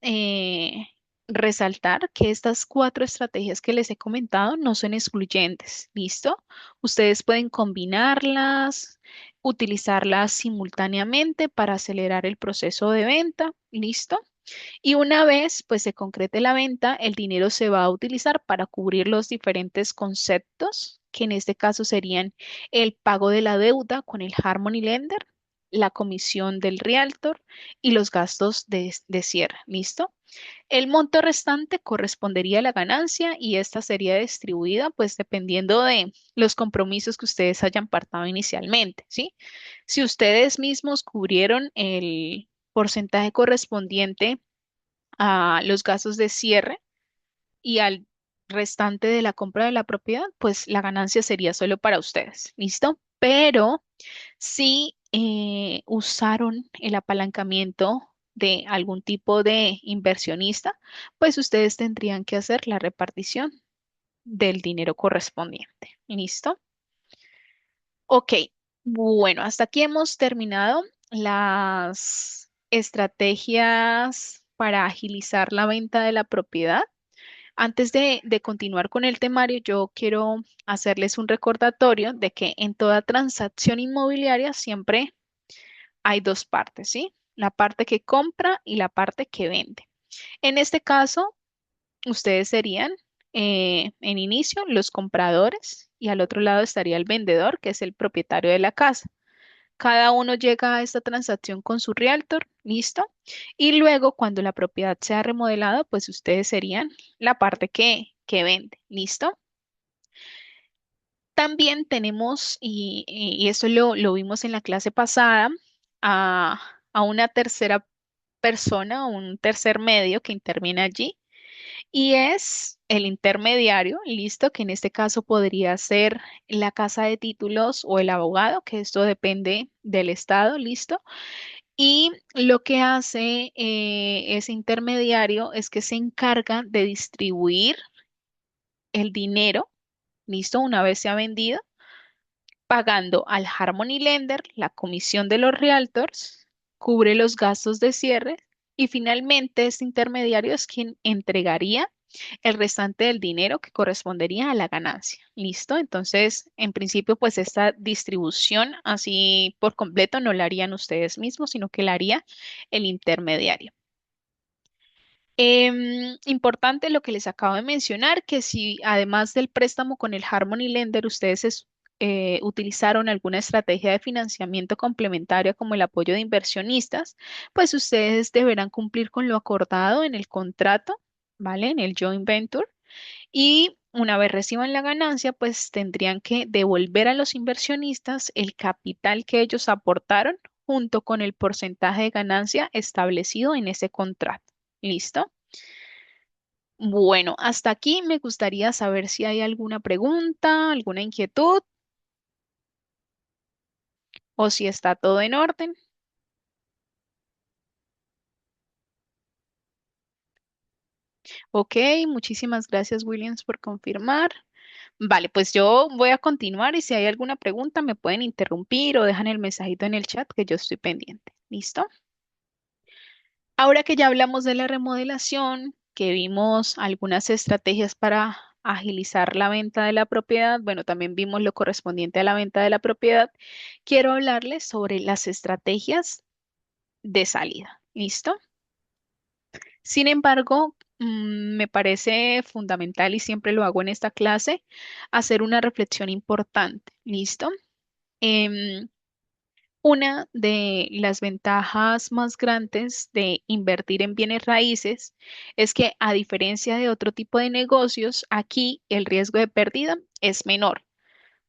resaltar que estas cuatro estrategias que les he comentado no son excluyentes. ¿Listo? Ustedes pueden combinarlas, utilizarlas simultáneamente para acelerar el proceso de venta. ¿Listo? Y una vez pues se concrete la venta, el dinero se va a utilizar para cubrir los diferentes conceptos, que en este caso serían el pago de la deuda con el Harmony Lender, la comisión del realtor y los gastos de cierre. ¿Listo? El monto restante correspondería a la ganancia y esta sería distribuida pues dependiendo de los compromisos que ustedes hayan partado inicialmente, ¿sí? Si ustedes mismos cubrieron el porcentaje correspondiente a los gastos de cierre y al restante de la compra de la propiedad, pues la ganancia sería solo para ustedes. ¿Listo? Pero si usaron el apalancamiento de algún tipo de inversionista, pues ustedes tendrían que hacer la repartición del dinero correspondiente. ¿Listo? Ok, bueno, hasta aquí hemos terminado las estrategias para agilizar la venta de la propiedad. Antes de continuar con el temario, yo quiero hacerles un recordatorio de que en toda transacción inmobiliaria siempre hay dos partes, ¿sí? La parte que compra y la parte que vende. En este caso, ustedes serían en inicio los compradores y al otro lado estaría el vendedor, que es el propietario de la casa. Cada uno llega a esta transacción con su realtor, listo. Y luego, cuando la propiedad sea remodelada, pues ustedes serían la parte que vende, listo. También tenemos, y esto lo vimos en la clase pasada, a, a una tercera persona, un tercer medio que interviene allí, y es el intermediario, listo, que en este caso podría ser la casa de títulos o el abogado, que esto depende del estado, listo. Y lo que hace ese intermediario es que se encarga de distribuir el dinero, listo, una vez se ha vendido, pagando al Harmony Lender la comisión de los realtors, cubre los gastos de cierre y finalmente este intermediario es quien entregaría el restante del dinero que correspondería a la ganancia. ¿Listo? Entonces, en principio, pues esta distribución así por completo no la harían ustedes mismos, sino que la haría el intermediario. Importante lo que les acabo de mencionar, que si además del préstamo con el Harmony Lender, ustedes utilizaron alguna estrategia de financiamiento complementaria como el apoyo de inversionistas, pues ustedes deberán cumplir con lo acordado en el contrato, ¿vale? En el joint venture. Y una vez reciban la ganancia, pues tendrían que devolver a los inversionistas el capital que ellos aportaron junto con el porcentaje de ganancia establecido en ese contrato. ¿Listo? Bueno, hasta aquí me gustaría saber si hay alguna pregunta, alguna inquietud o si está todo en orden. Ok, muchísimas gracias, Williams, por confirmar. Vale, pues yo voy a continuar y si hay alguna pregunta me pueden interrumpir o dejan el mensajito en el chat que yo estoy pendiente. ¿Listo? Ahora que ya hablamos de la remodelación, que vimos algunas estrategias para agilizar la venta de la propiedad, bueno, también vimos lo correspondiente a la venta de la propiedad, quiero hablarles sobre las estrategias de salida. ¿Listo? Sin embargo, me parece fundamental y siempre lo hago en esta clase, hacer una reflexión importante. ¿Listo? Em, una de las ventajas más grandes de invertir en bienes raíces es que, a diferencia de otro tipo de negocios, aquí el riesgo de pérdida es menor,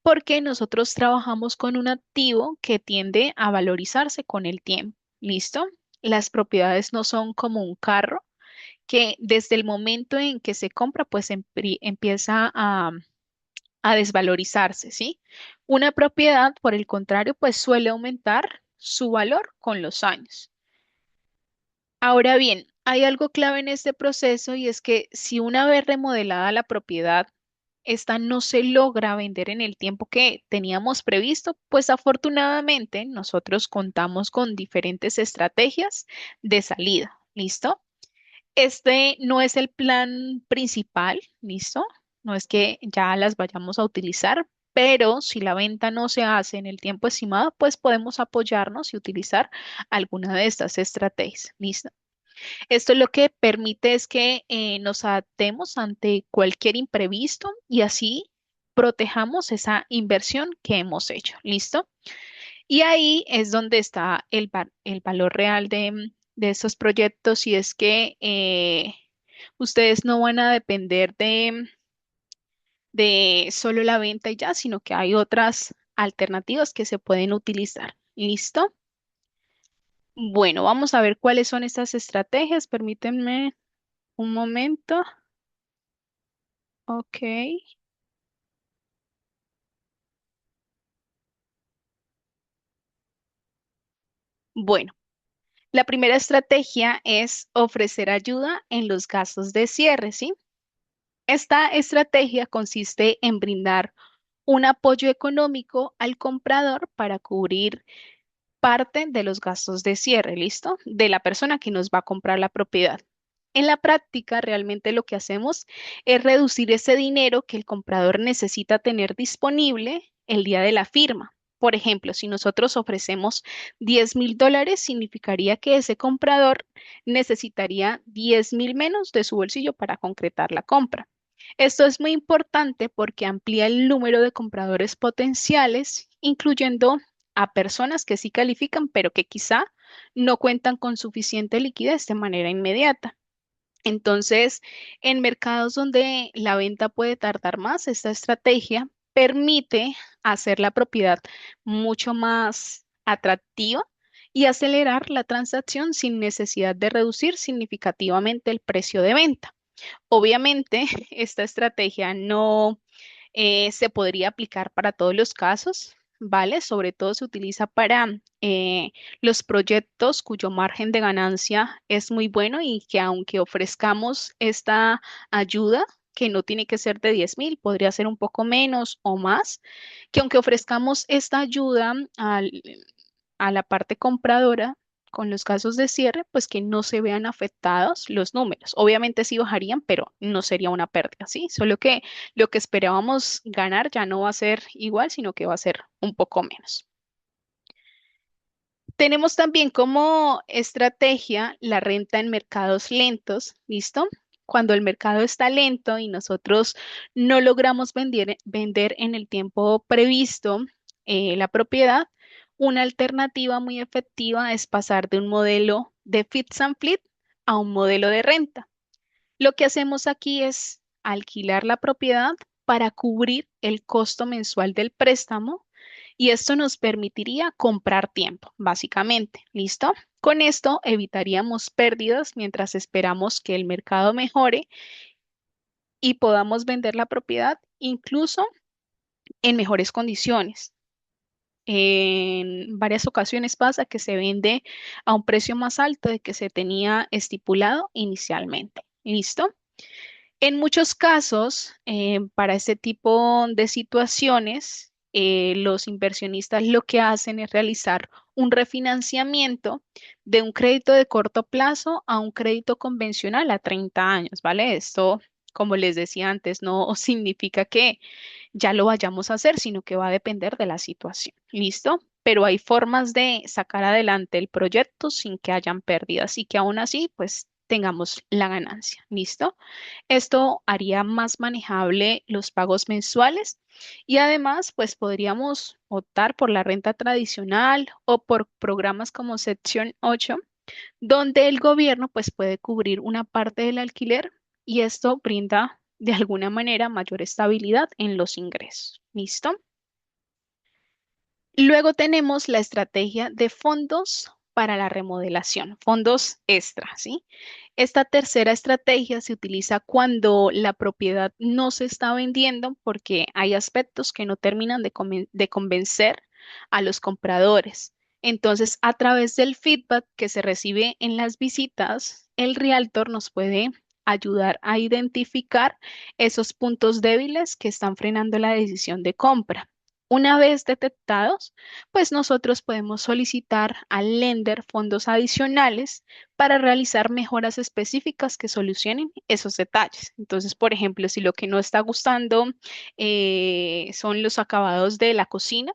porque nosotros trabajamos con un activo que tiende a valorizarse con el tiempo. ¿Listo? Las propiedades no son como un carro que desde el momento en que se compra, pues empieza a desvalorizarse, ¿sí? Una propiedad, por el contrario, pues suele aumentar su valor con los años. Ahora bien, hay algo clave en este proceso y es que si una vez remodelada la propiedad, esta no se logra vender en el tiempo que teníamos previsto, pues afortunadamente nosotros contamos con diferentes estrategias de salida. ¿Listo? Este no es el plan principal, ¿listo? No es que ya las vayamos a utilizar, pero si la venta no se hace en el tiempo estimado, pues podemos apoyarnos y utilizar alguna de estas estrategias, ¿listo? Esto lo que permite es que nos adaptemos ante cualquier imprevisto y así protejamos esa inversión que hemos hecho, ¿listo? Y ahí es donde está el valor real de estos proyectos y es que ustedes no van a depender de solo la venta y ya, sino que hay otras alternativas que se pueden utilizar. ¿Listo? Bueno, vamos a ver cuáles son estas estrategias. Permítanme un momento. Ok. Bueno, la primera estrategia es ofrecer ayuda en los gastos de cierre, ¿sí? Esta estrategia consiste en brindar un apoyo económico al comprador para cubrir parte de los gastos de cierre, ¿listo? De la persona que nos va a comprar la propiedad. En la práctica, realmente lo que hacemos es reducir ese dinero que el comprador necesita tener disponible el día de la firma. Por ejemplo, si nosotros ofrecemos $10,000, significaría que ese comprador necesitaría 10,000 menos de su bolsillo para concretar la compra. Esto es muy importante porque amplía el número de compradores potenciales, incluyendo a personas que sí califican, pero que quizá no cuentan con suficiente liquidez de manera inmediata. Entonces, en mercados donde la venta puede tardar más, esta estrategia permite hacer la propiedad mucho más atractiva y acelerar la transacción sin necesidad de reducir significativamente el precio de venta. Obviamente, esta estrategia no se podría aplicar para todos los casos, ¿vale? Sobre todo se utiliza para los proyectos cuyo margen de ganancia es muy bueno y que aunque ofrezcamos esta ayuda, que no tiene que ser de 10,000, podría ser un poco menos o más, que aunque ofrezcamos esta ayuda a la parte compradora, con los casos de cierre, pues que no se vean afectados los números. Obviamente sí bajarían, pero no sería una pérdida, ¿sí? Solo que lo que esperábamos ganar ya no va a ser igual, sino que va a ser un poco menos. Tenemos también como estrategia la renta en mercados lentos, ¿listo? Cuando el mercado está lento y nosotros no logramos vender en el tiempo previsto la propiedad, una alternativa muy efectiva es pasar de un modelo de fix and flip a un modelo de renta. Lo que hacemos aquí es alquilar la propiedad para cubrir el costo mensual del préstamo y esto nos permitiría comprar tiempo, básicamente. ¿Listo? Con esto evitaríamos pérdidas mientras esperamos que el mercado mejore y podamos vender la propiedad incluso en mejores condiciones. En varias ocasiones pasa que se vende a un precio más alto de que se tenía estipulado inicialmente. ¿Listo? En muchos casos, para este tipo de situaciones, los inversionistas lo que hacen es realizar un refinanciamiento de un crédito de corto plazo a un crédito convencional a 30 años, ¿vale? Esto como les decía antes, no significa que ya lo vayamos a hacer, sino que va a depender de la situación. ¿Listo? Pero hay formas de sacar adelante el proyecto sin que hayan pérdidas y que aún así, pues, tengamos la ganancia. ¿Listo? Esto haría más manejable los pagos mensuales y además, pues, podríamos optar por la renta tradicional o por programas como Sección 8 donde el gobierno pues puede cubrir una parte del alquiler y esto brinda de alguna manera mayor estabilidad en los ingresos. ¿Listo? Luego tenemos la estrategia de fondos para la remodelación, fondos extra, ¿sí? Esta tercera estrategia se utiliza cuando la propiedad no se está vendiendo porque hay aspectos que no terminan de convencer a los compradores. Entonces, a través del feedback que se recibe en las visitas, el realtor nos puede ayudar a identificar esos puntos débiles que están frenando la decisión de compra. Una vez detectados, pues nosotros podemos solicitar al lender fondos adicionales para realizar mejoras específicas que solucionen esos detalles. Entonces, por ejemplo, si lo que no está gustando son los acabados de la cocina,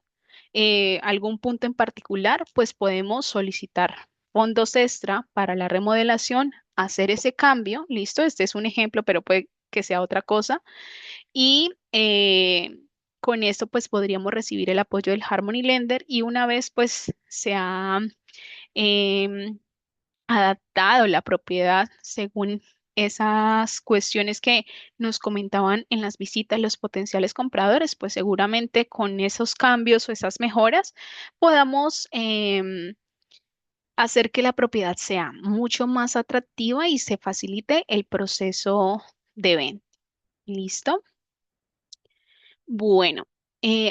algún punto en particular, pues podemos solicitar fondos extra para la remodelación, hacer ese cambio. Listo, este es un ejemplo, pero puede que sea otra cosa. Y con esto, pues podríamos recibir el apoyo del Harmony Lender y una vez pues se ha em, adaptado la propiedad según esas cuestiones que nos comentaban en las visitas los potenciales compradores, pues seguramente con esos cambios o esas mejoras podamos hacer que la propiedad sea mucho más atractiva y se facilite el proceso de venta. ¿Listo? Bueno,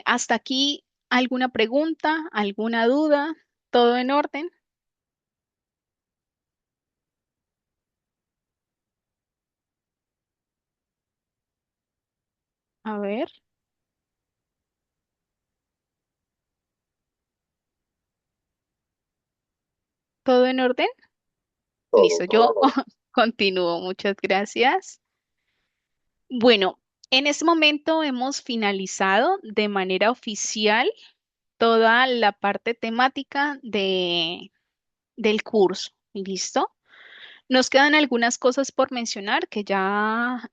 hasta aquí, ¿alguna pregunta, alguna duda? ¿Todo en orden? A ver, ¿todo en orden? Todo, Listo, todo en yo orden. continúo. Muchas gracias. Bueno, en este momento hemos finalizado de manera oficial toda la parte temática del curso. ¿Listo? Nos quedan algunas cosas por mencionar que ya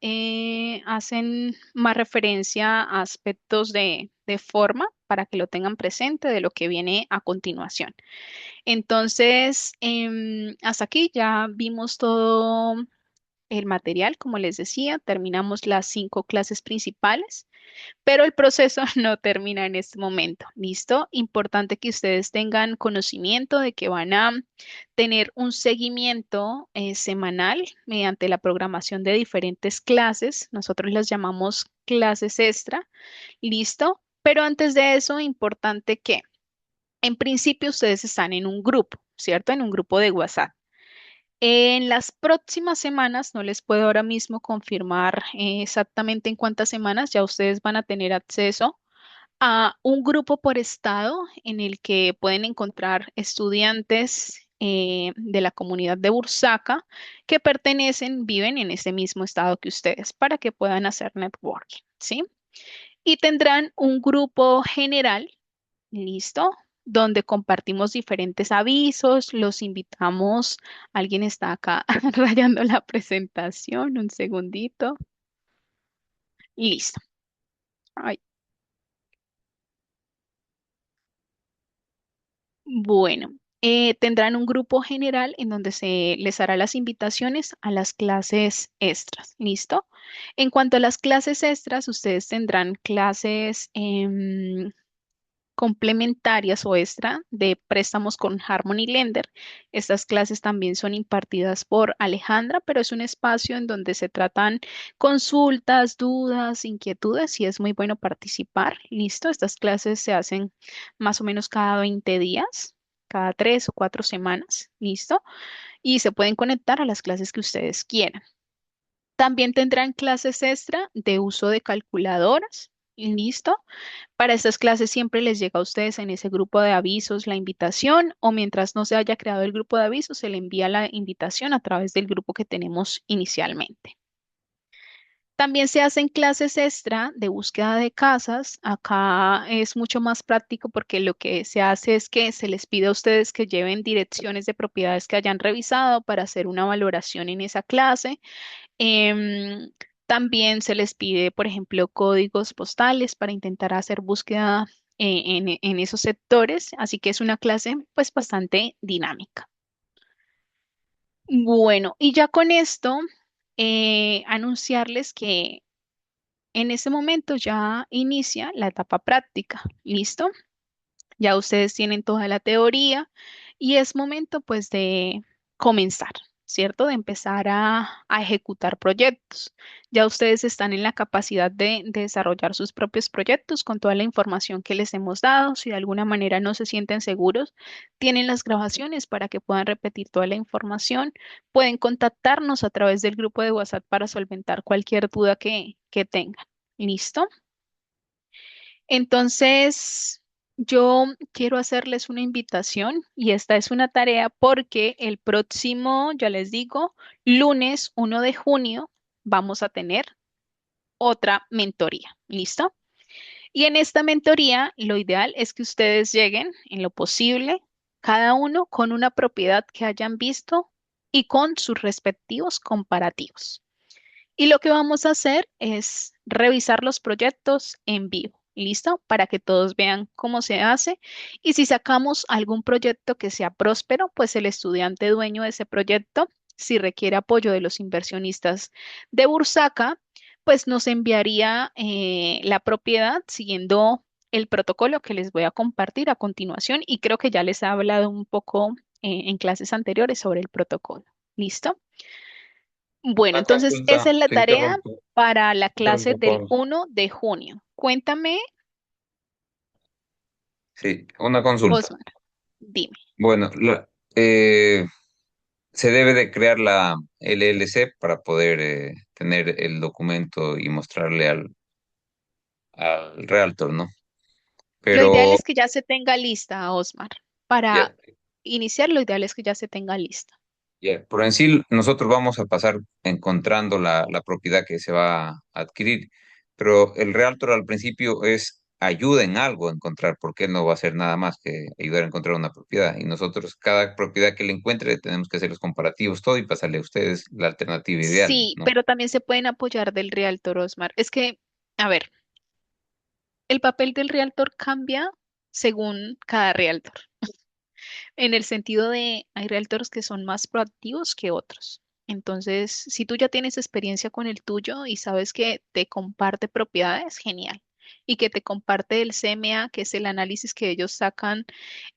hacen más referencia a aspectos de forma para que lo tengan presente de lo que viene a continuación. Entonces, hasta aquí ya vimos todo el material, como les decía, terminamos las 5 clases principales. Pero el proceso no termina en este momento. ¿Listo? Importante que ustedes tengan conocimiento de que van a tener un seguimiento semanal mediante la programación de diferentes clases. Nosotros las llamamos clases extra. ¿Listo? Pero antes de eso, importante que en principio ustedes están en un grupo, ¿cierto? En un grupo de WhatsApp. En las próximas semanas, no les puedo ahora mismo confirmar exactamente en cuántas semanas, ya ustedes van a tener acceso a un grupo por estado en el que pueden encontrar estudiantes de la comunidad de Bursaca que viven en ese mismo estado que ustedes para que puedan hacer networking, ¿sí? Y tendrán un grupo general, ¿listo? Donde compartimos diferentes avisos, los invitamos. Alguien está acá rayando la presentación, un segundito. Listo. Ay, bueno, tendrán un grupo general en donde se les hará las invitaciones a las clases extras. ¿Listo? En cuanto a las clases extras, ustedes tendrán clases complementarias o extra de préstamos con Harmony Lender. Estas clases también son impartidas por Alejandra, pero es un espacio en donde se tratan consultas, dudas, inquietudes y es muy bueno participar. Listo, estas clases se hacen más o menos cada 20 días, cada 3 o 4 semanas. Listo, y se pueden conectar a las clases que ustedes quieran. También tendrán clases extra de uso de calculadoras. Listo. Para estas clases siempre les llega a ustedes en ese grupo de avisos la invitación o mientras no se haya creado el grupo de avisos, se le envía la invitación a través del grupo que tenemos inicialmente. También se hacen clases extra de búsqueda de casas. Acá es mucho más práctico porque lo que se hace es que se les pide a ustedes que lleven direcciones de propiedades que hayan revisado para hacer una valoración en esa clase. Em, También se les pide, por ejemplo, códigos postales para intentar hacer búsqueda en esos sectores. Así que es una clase pues bastante dinámica. Bueno, y ya con esto, anunciarles que en ese momento ya inicia la etapa práctica. ¿Listo? Ya ustedes tienen toda la teoría y es momento pues de comenzar, ¿cierto? De empezar a ejecutar proyectos. Ya ustedes están en la capacidad de desarrollar sus propios proyectos con toda la información que les hemos dado. Si de alguna manera no se sienten seguros, tienen las grabaciones para que puedan repetir toda la información. Pueden contactarnos a través del grupo de WhatsApp para solventar cualquier duda que tengan. ¿Listo? Entonces, yo quiero hacerles una invitación y esta es una tarea porque el próximo, ya les digo, lunes 1 de junio vamos a tener otra mentoría. ¿Listo? Y en esta mentoría, lo ideal es que ustedes lleguen en lo posible, cada uno con una propiedad que hayan visto y con sus respectivos comparativos. Y lo que vamos a hacer es revisar los proyectos en vivo, ¿listo? Para que todos vean cómo se hace. Y si sacamos algún proyecto que sea próspero, pues el estudiante dueño de ese proyecto, si requiere apoyo de los inversionistas de Bursaca, pues nos enviaría la propiedad siguiendo el protocolo que les voy a compartir a continuación. Y creo que ya les he hablado un poco en clases anteriores sobre el protocolo. ¿Listo? Bueno, Una entonces esa consulta, es la te tarea interrumpo, para la clase interrumpo, del Paula. 1 de junio. Cuéntame, Sí, una consulta. Osmar, dime. Bueno, eh, se debe de crear la LLC para poder tener el documento y mostrarle al realtor, ¿no? Lo ideal Pero es que ya se tenga lista, Osmar. ya, Para iniciar, lo ideal es que ya se tenga lista. por en sí nosotros vamos a pasar encontrando la propiedad que se va a adquirir, pero el realtor al principio es ayuda en algo a encontrar, porque él no va a hacer nada más que ayudar a encontrar una propiedad. Y nosotros, cada propiedad que le encuentre, tenemos que hacer los comparativos, todo y pasarle a ustedes la alternativa ideal, Sí, ¿no? pero también se pueden apoyar del realtor, Osmar. Es que, a ver, el papel del realtor cambia según cada realtor. En el sentido de, hay realtors que son más proactivos que otros. Entonces, si tú ya tienes experiencia con el tuyo y sabes que te comparte propiedades, genial. Y que te comparte el CMA, que es el análisis que ellos sacan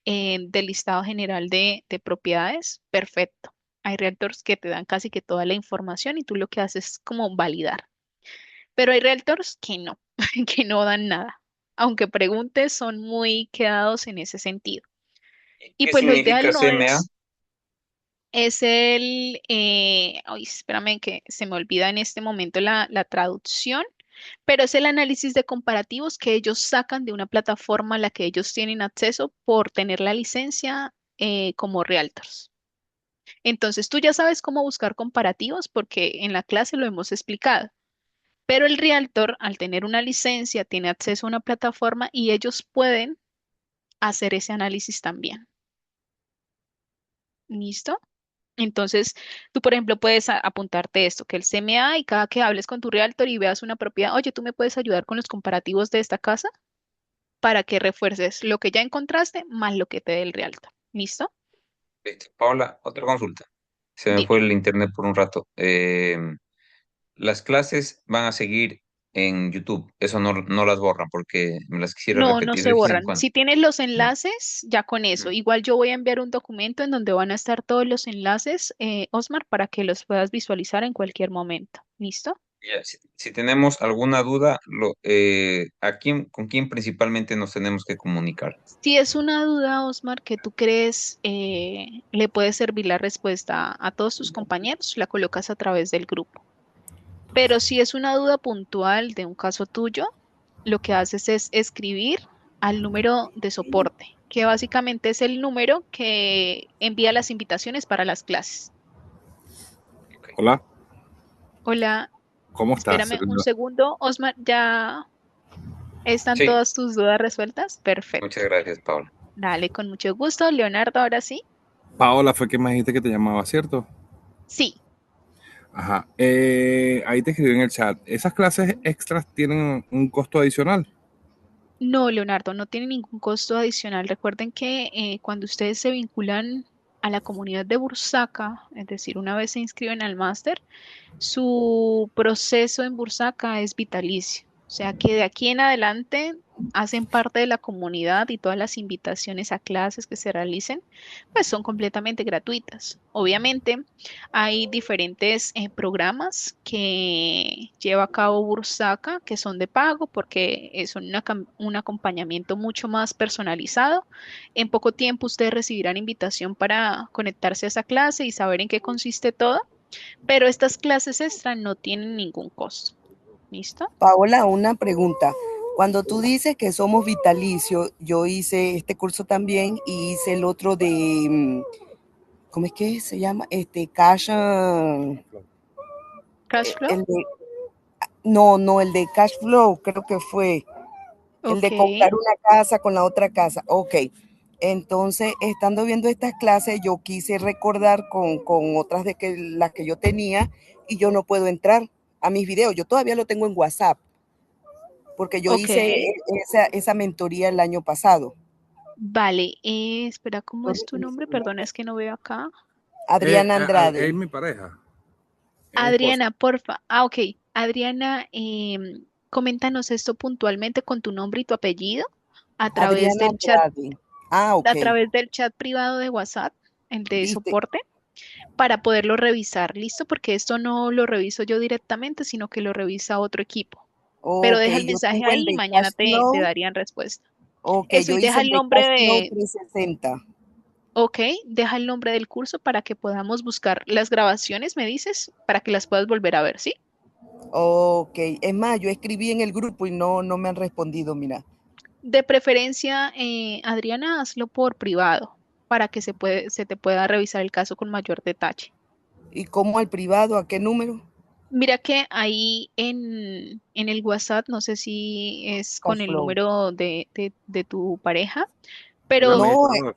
del listado general de propiedades, perfecto. Hay realtors que te dan casi que toda la información y tú lo que haces es como validar. Pero hay realtors que no, que no dan nada. Aunque preguntes, son muy quedados en ese sentido. Y ¿Qué pues lo significa ideal no CMA? es ay, espérame que se me olvida en este momento la traducción, pero es el análisis de comparativos que ellos sacan de una plataforma a la que ellos tienen acceso por tener la licencia como realtors. Entonces tú ya sabes cómo buscar comparativos porque en la clase lo hemos explicado, pero el realtor al tener una licencia tiene acceso a una plataforma y ellos pueden hacer ese análisis también. ¿Listo? Entonces, tú, por ejemplo, puedes apuntarte esto, que el CMA y cada que hables con tu realtor y veas una propiedad, oye, tú me puedes ayudar con los comparativos de esta casa para que refuerces lo que ya encontraste más lo que te dé el realtor. ¿Listo? Listo. Paola, otra consulta. Se me fue Dime. el internet por un rato. Las clases van a seguir en YouTube. Eso no las borran porque me las quisiera No, no repetir se de vez en borran. cuando. Si tienes los No. enlaces, ya con eso. Ujú. Igual yo voy a enviar un documento en donde van a estar todos los enlaces, Osmar, para que los puedas visualizar en cualquier momento. ¿Listo? Ya, si tenemos alguna duda, con quién principalmente nos tenemos que comunicar? Si es una duda, Osmar, que tú crees le puede servir la respuesta a todos tus compañeros, la colocas a través del grupo. Pero si es una duda puntual de un caso tuyo, lo que haces es escribir al número de soporte, que básicamente es el número que envía las invitaciones para las clases. Hola, Hola, ¿Cómo estás? Espérame un segundo, Osmar, ¿ya están Sí, todas tus dudas resueltas? muchas Perfecto. gracias, Paula. Dale, con mucho gusto. Leonardo, ahora sí. Paola fue que me dijiste que te llamaba, ¿cierto? Sí. Ajá. Ahí te escribí en el chat. ¿Esas clases extras tienen un costo adicional? No, Leonardo, no tiene ningún costo adicional. Recuerden que cuando ustedes se vinculan a la comunidad de Bursaca, es decir, una vez se inscriben al máster, su proceso en Bursaca es vitalicio. O sea que de aquí en adelante hacen parte de la comunidad y todas las invitaciones a clases que se realicen, pues son completamente gratuitas. Obviamente, hay diferentes programas que lleva a cabo Bursaca que son de pago porque son un acompañamiento mucho más personalizado. En poco tiempo ustedes recibirán invitación para conectarse a esa clase y saber en qué consiste todo, pero estas clases extra no tienen ningún costo. ¿Listo? Paola, una pregunta. Cuando tú dices que somos vitalicio, yo hice este curso también y hice el otro de, ¿cómo es que se llama? Cash, Cash flow. el de, no, el de Cash Flow, creo que fue, el Ok, de comprar una casa con la otra casa. Ok. Entonces, estando viendo estas clases, yo quise recordar con otras de que las que yo tenía y yo no puedo entrar a mis videos. Yo todavía lo tengo en WhatsApp porque yo ok. hice esa mentoría el año pasado. Vale. Espera, ¿cómo es tu nombre? Perdona, es que no veo acá. Adriana Es Andrade. mi pareja, es mi esposa. Adriana, porfa. Ah, ok. Adriana, coméntanos esto puntualmente con tu nombre y tu apellido a través Adriana del chat, Andrade. Ah, ok. a través del chat privado de WhatsApp, el de Viste. soporte, para poderlo revisar. ¿Listo? Porque esto no lo reviso yo directamente, sino que lo revisa otro equipo. Pero Ok, deja el yo mensaje tengo el ahí y de mañana Cash te Flow. darían respuesta. Ok, Eso, yo y hice deja el el de nombre Cash Flow de, 360. ok, deja el nombre del curso para que podamos buscar las grabaciones, me dices, para que las puedas volver a ver, ¿sí? Ok, es más, yo escribí en el grupo y no me han respondido, mira. De preferencia, Adriana, hazlo por privado para que se te pueda revisar el caso con mayor detalle. ¿Y cómo al privado? ¿A qué número? Mira que ahí en el WhatsApp, no sé si es con Cash el Flow. número de tu pareja, El pero, No, administrador.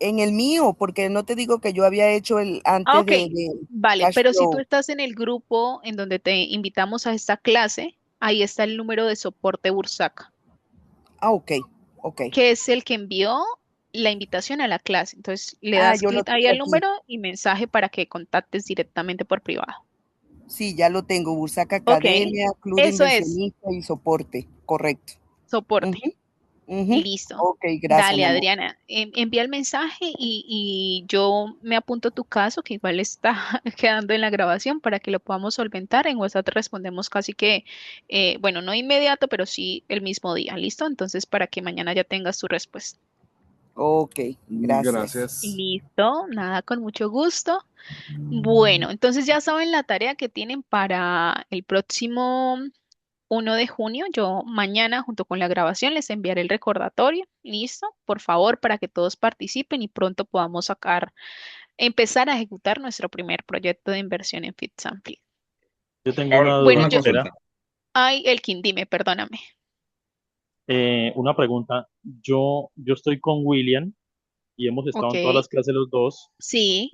en el mío, porque no te digo que yo había hecho el antes ok, de vale, Cash pero si tú Flow. estás en el grupo en donde te invitamos a esta clase, ahí está el número de soporte Bursaca, Ah, ok, ok. que es el que envió la invitación a la clase. Entonces le Ah, das yo lo clic ahí tengo al aquí. número y mensaje para que contactes directamente por privado. Sí, ya lo tengo. Bursaca Ok, Academia, Club de eso es Inversionistas y Soporte. Correcto. soporte. Ujú, ujú. Listo. Ok, gracias, Dale, mi amor. Adriana, envía el mensaje y yo me apunto tu caso, que igual está quedando en la grabación para que lo podamos solventar. En WhatsApp te respondemos casi que, bueno, no inmediato, pero sí el mismo día. ¿Listo? Entonces, para que mañana ya tengas tu respuesta. Ok, gracias. Gracias. Listo, nada, con mucho gusto. Bueno, entonces ya saben la tarea que tienen para el próximo 1 de junio. Yo mañana, junto con la grabación, les enviaré el recordatorio. ¿Listo? Por favor, para que todos participen y pronto podamos empezar a ejecutar nuestro primer proyecto de inversión en FitSampling. Yo tengo Paula, una duda, Bueno, una Andrea. consulta. ay, Elkin, dime, perdóname. Una pregunta. Yo estoy con William y hemos estado Ok, en todas las clases los dos, sí,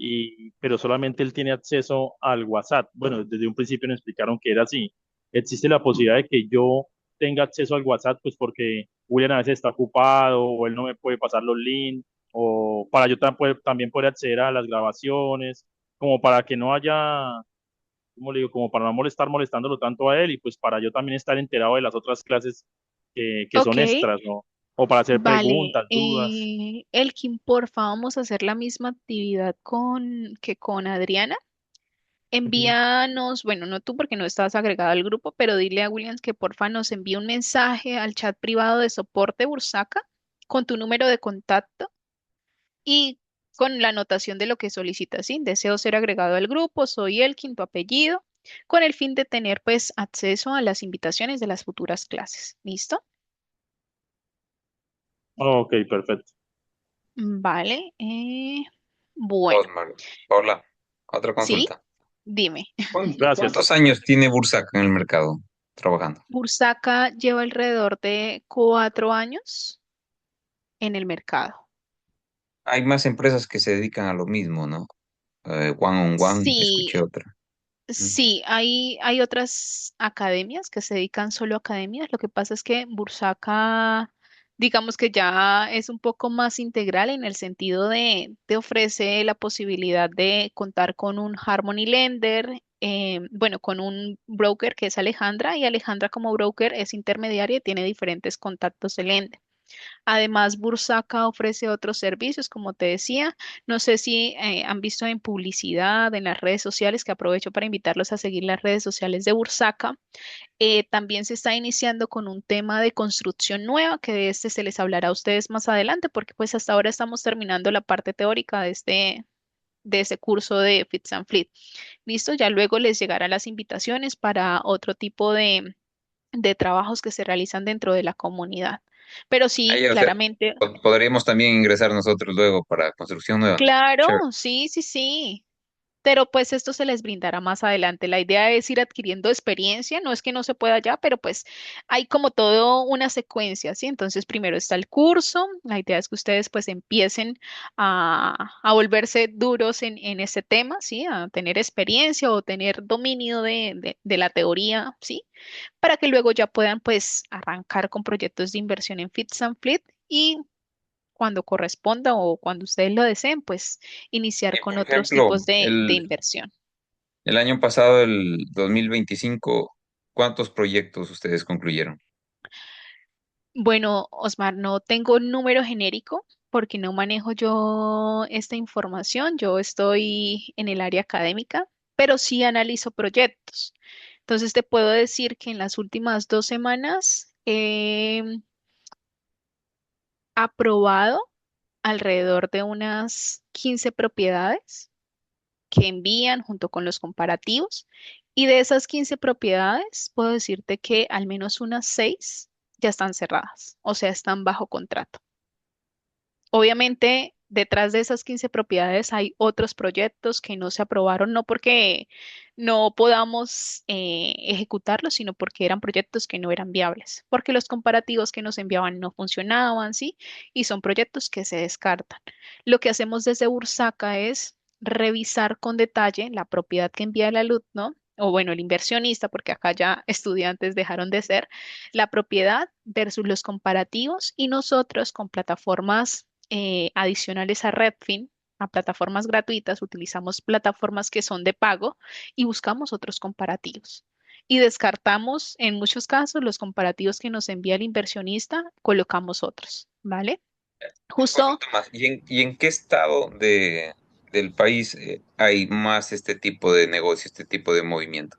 pero solamente él tiene acceso al WhatsApp. Bueno, desde un principio nos explicaron que era así. ¿Existe la posibilidad de que yo tenga acceso al WhatsApp? Pues porque William a veces está ocupado o él no me puede pasar los links, o para yo también poder acceder a las grabaciones, como para que no haya, como le digo, como para no molestándolo tanto a él y pues para yo también estar enterado de las otras clases que ok, son extras, ¿no? O para hacer vale. preguntas, dudas. Elkin, porfa, vamos a hacer la misma actividad que con Adriana. Ujú. Envíanos, bueno, no tú porque no estás agregado al grupo, pero dile a Williams que porfa nos envíe un mensaje al chat privado de soporte Bursaca con tu número de contacto y con la anotación de lo que solicitas. Sí, deseo ser agregado al grupo, soy Elkin, tu apellido, con el fin de tener pues acceso a las invitaciones de las futuras clases. ¿Listo? Ok, perfecto. Vale. Bueno, Osmar, Paula, otra sí, consulta. Dime. Gracias. ¿Cuántos años tiene Bursaca en el mercado trabajando? Bursaca lleva alrededor de 4 años en el mercado. Hay más empresas que se dedican a lo mismo, ¿no? One on One, Sí, escuché otra. Mm. sí, hay otras academias que se dedican solo a academias. Lo que pasa es que Bursaca, digamos que ya es un poco más integral en el sentido de te ofrece la posibilidad de contar con un Harmony Lender, bueno, con un broker que es Alejandra, y Alejandra como broker es intermediaria y tiene diferentes contactos de lender. Además, Bursaca ofrece otros servicios, como te decía. No sé si han visto en publicidad, en las redes sociales, que aprovecho para invitarlos a seguir las redes sociales de Bursaca. También se está iniciando con un tema de construcción nueva, que de este se les hablará a ustedes más adelante, porque pues hasta ahora estamos terminando la parte teórica de ese curso de Fits and Fleet. Listo, ya luego les llegarán las invitaciones para otro tipo de trabajos que se realizan dentro de la comunidad. Pero sí, Ahí, o sea, claramente. podríamos también ingresar nosotros luego para construcción nueva. Claro, Chévere. sí, sí, sí. Pero pues esto se les brindará más adelante. La idea es ir adquiriendo experiencia, no es que no se pueda ya, pero pues hay como todo una secuencia, ¿sí? Entonces primero está el curso, la idea es que ustedes pues empiecen a volverse duros en ese tema, ¿sí? A tener experiencia o tener dominio de la teoría, ¿sí? Para que luego ya puedan pues arrancar con proyectos de inversión en Fits and Fleet y cuando corresponda o cuando ustedes lo deseen, pues iniciar Y, con por otros ejemplo, tipos de inversión. el año pasado, el 2025, ¿cuántos proyectos ustedes concluyeron? Bueno, Osmar, no tengo un número genérico porque no manejo yo esta información. Yo estoy en el área académica, pero sí analizo proyectos. Entonces te puedo decir que en las últimas 2 semanas he aprobado alrededor de unas 15 propiedades que envían junto con los comparativos. Y de esas 15 propiedades, puedo decirte que al menos unas 6 ya están cerradas, o sea, están bajo contrato. Obviamente, detrás de esas 15 propiedades hay otros proyectos que no se aprobaron, no porque no podamos ejecutarlos, sino porque eran proyectos que no eran viables, porque los comparativos que nos enviaban no funcionaban, ¿sí? Y son proyectos que se descartan. Lo que hacemos desde Bursaca es revisar con detalle la propiedad que envía el alumno, o bueno, el inversionista, porque acá ya estudiantes dejaron de ser, la propiedad versus los comparativos y nosotros con plataformas adicionales a Redfin, a plataformas gratuitas, utilizamos plataformas que son de pago y buscamos otros comparativos. Y descartamos en muchos casos los comparativos que nos envía el inversionista, colocamos otros, ¿vale? Una Justo, consulta más. ¿Y en qué estado del país hay más este tipo de negocio, este tipo de movimiento?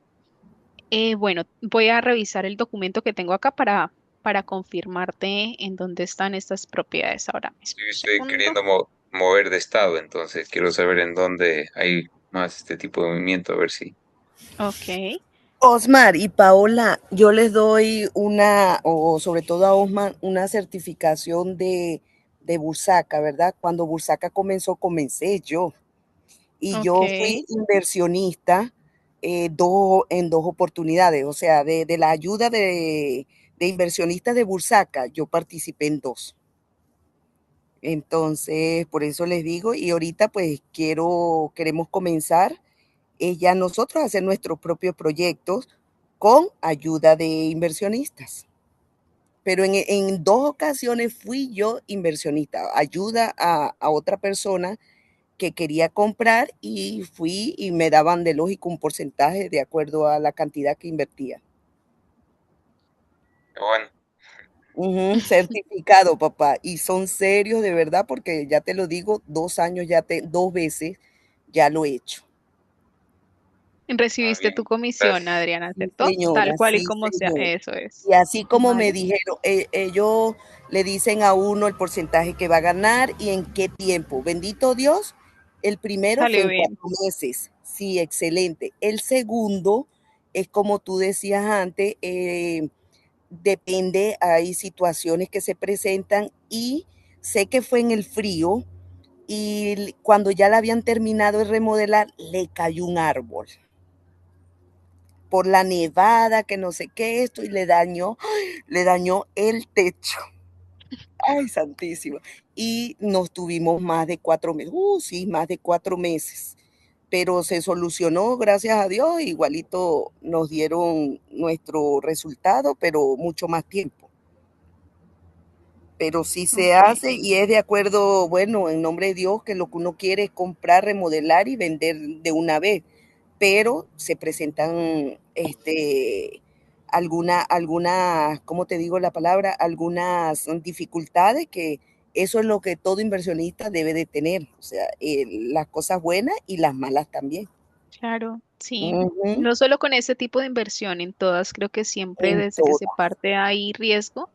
bueno, voy a revisar el documento que tengo acá para confirmarte en dónde están estas propiedades ahora mismo. Yo Un estoy segundo. queriendo mover de estado, entonces quiero saber en dónde hay más este tipo de movimiento, a ver si. Ok, Osmar y Paola, yo les doy o sobre todo a Osmar, una certificación de Bursaca, ¿verdad? Cuando Bursaca comenzó, comencé yo. Y yo ok. fui inversionista en dos oportunidades, o sea, de la ayuda de inversionistas de Bursaca, yo participé en dos. Entonces, por eso les digo, y ahorita pues queremos comenzar ya nosotros a hacer nuestros propios proyectos con ayuda de inversionistas. Pero en dos ocasiones fui yo inversionista, ayuda a otra persona que quería comprar y fui y me daban de lógico un porcentaje de acuerdo a la cantidad que invertía. Bueno, Certificado, papá. Y son serios de verdad porque ya te lo digo, 2 años dos veces ya lo he hecho. está Recibiste tu bien. comisión, Gracias. Adriana, Sí, ¿cierto? Tal señora, cual y sí, como sea, señor. eso es. Y así como me Vale, dijeron, ellos le dicen a uno el porcentaje que va a ganar y en qué tiempo. Bendito Dios, el primero fue salió en bien. 4 meses. Sí, excelente. El segundo es como tú decías antes, depende, hay situaciones que se presentan y sé que fue en el frío y cuando ya la habían terminado de remodelar, le cayó un árbol. por la nevada, que no sé qué esto, y le dañó el techo. Ay, santísimo. Y nos tuvimos más de 4 meses, sí, más de 4 meses, pero se solucionó, gracias a Dios, igualito nos dieron nuestro resultado, pero mucho más tiempo. Pero sí se Ok, hace y es de acuerdo, bueno, en nombre de Dios, que lo que uno quiere es comprar, remodelar y vender de una vez, pero se presentan algunas, ¿cómo te digo la palabra? Algunas dificultades que eso es lo que todo inversionista debe de tener, o sea, las cosas buenas y las malas también. claro, sí. Ujú. No solo con ese tipo de inversión, en todas creo que siempre En desde que se todas. parte hay riesgo.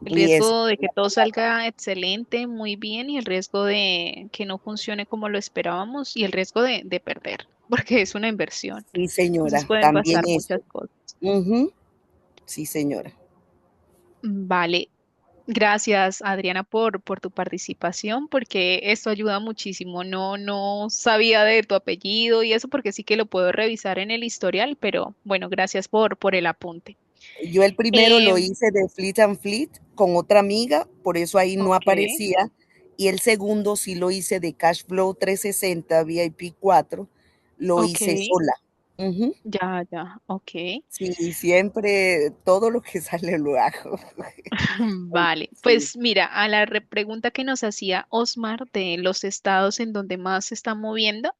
El Y eso riesgo de es que la todo palabra. salga excelente, muy bien, y el riesgo de que no funcione como lo esperábamos, y el riesgo de perder, porque es una inversión. Sí, Entonces señora, pueden también pasar muchas eso. cosas. Ujú. Sí, señora. Vale. Gracias, Adriana, por tu participación, porque esto ayuda muchísimo. No sabía de tu apellido y eso porque sí que lo puedo revisar en el historial, pero bueno, gracias por el apunte. Yo el primero lo Eh, hice de Fleet and Fleet con otra amiga, por eso ahí no ok, aparecía. Y el segundo sí lo hice de Cashflow 360 VIP 4, lo ok, hice sola. Ujú. ya, ok. Sí, siempre todo lo que sale lo hago. Vale, Sí. pues mira, a la pregunta que nos hacía Osmar de los estados en donde más se está moviendo,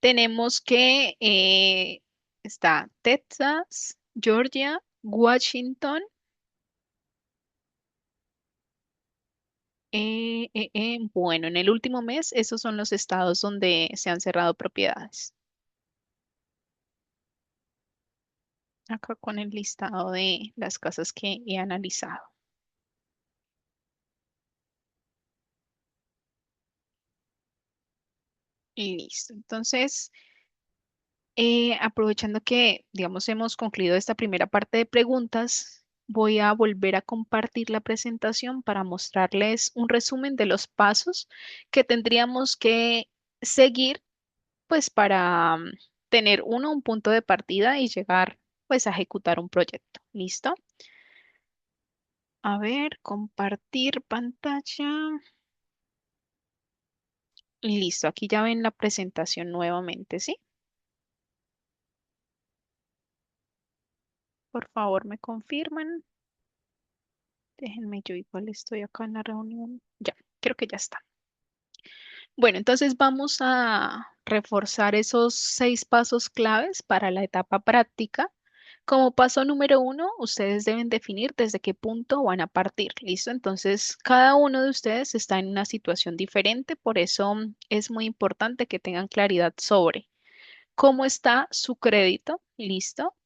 tenemos que está Texas, Georgia, Washington. Bueno, en el último mes, esos son los estados donde se han cerrado propiedades. Acá con el listado de las casas que he analizado. Y listo. Entonces, aprovechando que, digamos, hemos concluido esta primera parte de preguntas, voy a volver a compartir la presentación para mostrarles un resumen de los pasos que tendríamos que seguir, pues, para tener un punto de partida y llegar, pues, a ejecutar un proyecto. ¿Listo? A ver, compartir pantalla. Listo, aquí ya ven la presentación nuevamente, ¿sí? Por favor, me confirman. Déjenme, yo igual estoy acá en la reunión. Ya, creo que ya está. Bueno, entonces vamos a reforzar esos 6 pasos claves para la etapa práctica. Como paso número 1, ustedes deben definir desde qué punto van a partir. ¿Listo? Entonces, cada uno de ustedes está en una situación diferente, por eso es muy importante que tengan claridad sobre cómo está su crédito. ¿Listo?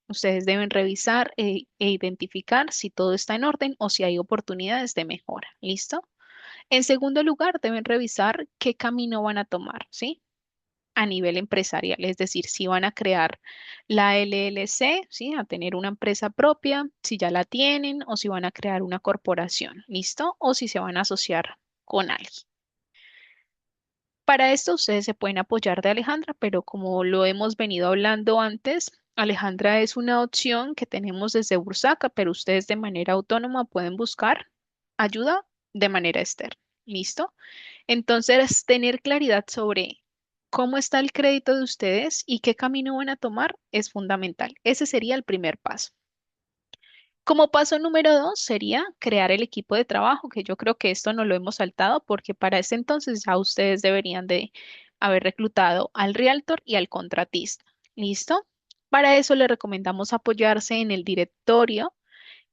Ustedes deben revisar e identificar si todo está en orden o si hay oportunidades de mejora. ¿Listo? En segundo lugar, deben revisar qué camino van a tomar, ¿sí? A nivel empresarial, es decir, si van a crear la LLC, ¿sí? A tener una empresa propia, si ya la tienen o si van a crear una corporación, ¿listo? O si se van a asociar con alguien. Para esto ustedes se pueden apoyar de Alejandra, pero como lo hemos venido hablando antes, Alejandra es una opción que tenemos desde Bursaca, pero ustedes de manera autónoma pueden buscar ayuda de manera externa. ¿Listo? Entonces, tener claridad sobre cómo está el crédito de ustedes y qué camino van a tomar es fundamental. Ese sería el primer paso. Como paso número 2 sería crear el equipo de trabajo, que yo creo que esto no lo hemos saltado porque para ese entonces ya ustedes deberían de haber reclutado al realtor y al contratista. ¿Listo? Para eso le recomendamos apoyarse en el directorio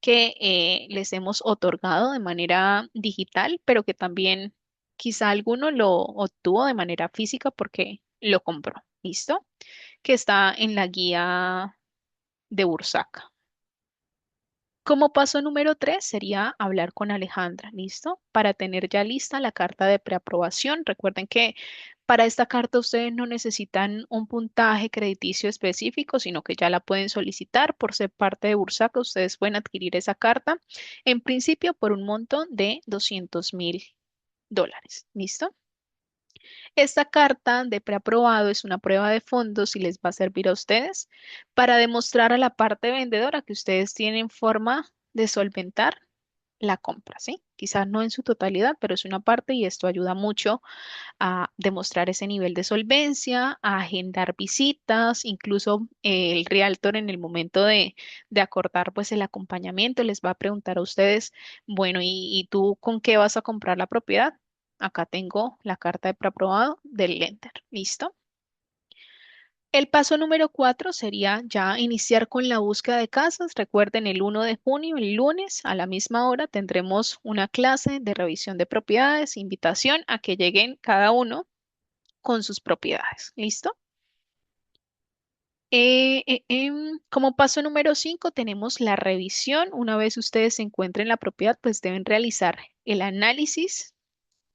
que les hemos otorgado de manera digital, pero que también quizá alguno lo obtuvo de manera física porque lo compró. ¿Listo? Que está en la guía de Bursaca. Como paso número 3 sería hablar con Alejandra, ¿listo? Para tener ya lista la carta de preaprobación. Recuerden que para esta carta ustedes no necesitan un puntaje crediticio específico, sino que ya la pueden solicitar por ser parte de Bursaca. Ustedes pueden adquirir esa carta en principio por un monto de $200,000. ¿Listo? Esta carta de preaprobado es una prueba de fondos y les va a servir a ustedes para demostrar a la parte vendedora que ustedes tienen forma de solventar la compra, ¿sí? Quizás no en su totalidad, pero es una parte y esto ayuda mucho a demostrar ese nivel de solvencia, a agendar visitas, incluso el realtor en el momento de acordar pues el acompañamiento les va a preguntar a ustedes, bueno, ¿y tú con qué vas a comprar la propiedad? Acá tengo la carta de preaprobado del lender. ¿Listo? El paso número 4 sería ya iniciar con la búsqueda de casas. Recuerden, el 1 de junio, el lunes, a la misma hora, tendremos una clase de revisión de propiedades, invitación a que lleguen cada uno con sus propiedades. ¿Listo? Como paso número 5 tenemos la revisión. Una vez ustedes se encuentren la propiedad, pues deben realizar el análisis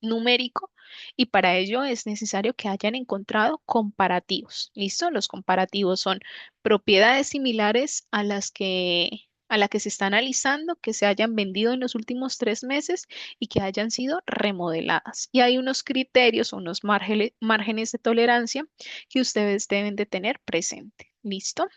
numérico y para ello es necesario que hayan encontrado comparativos. ¿Listo? Los comparativos son propiedades similares a la que se está analizando, que se hayan vendido en los últimos 3 meses y que hayan sido remodeladas. Y hay unos criterios, unos márgenes de tolerancia que ustedes deben de tener presente. ¿Listo?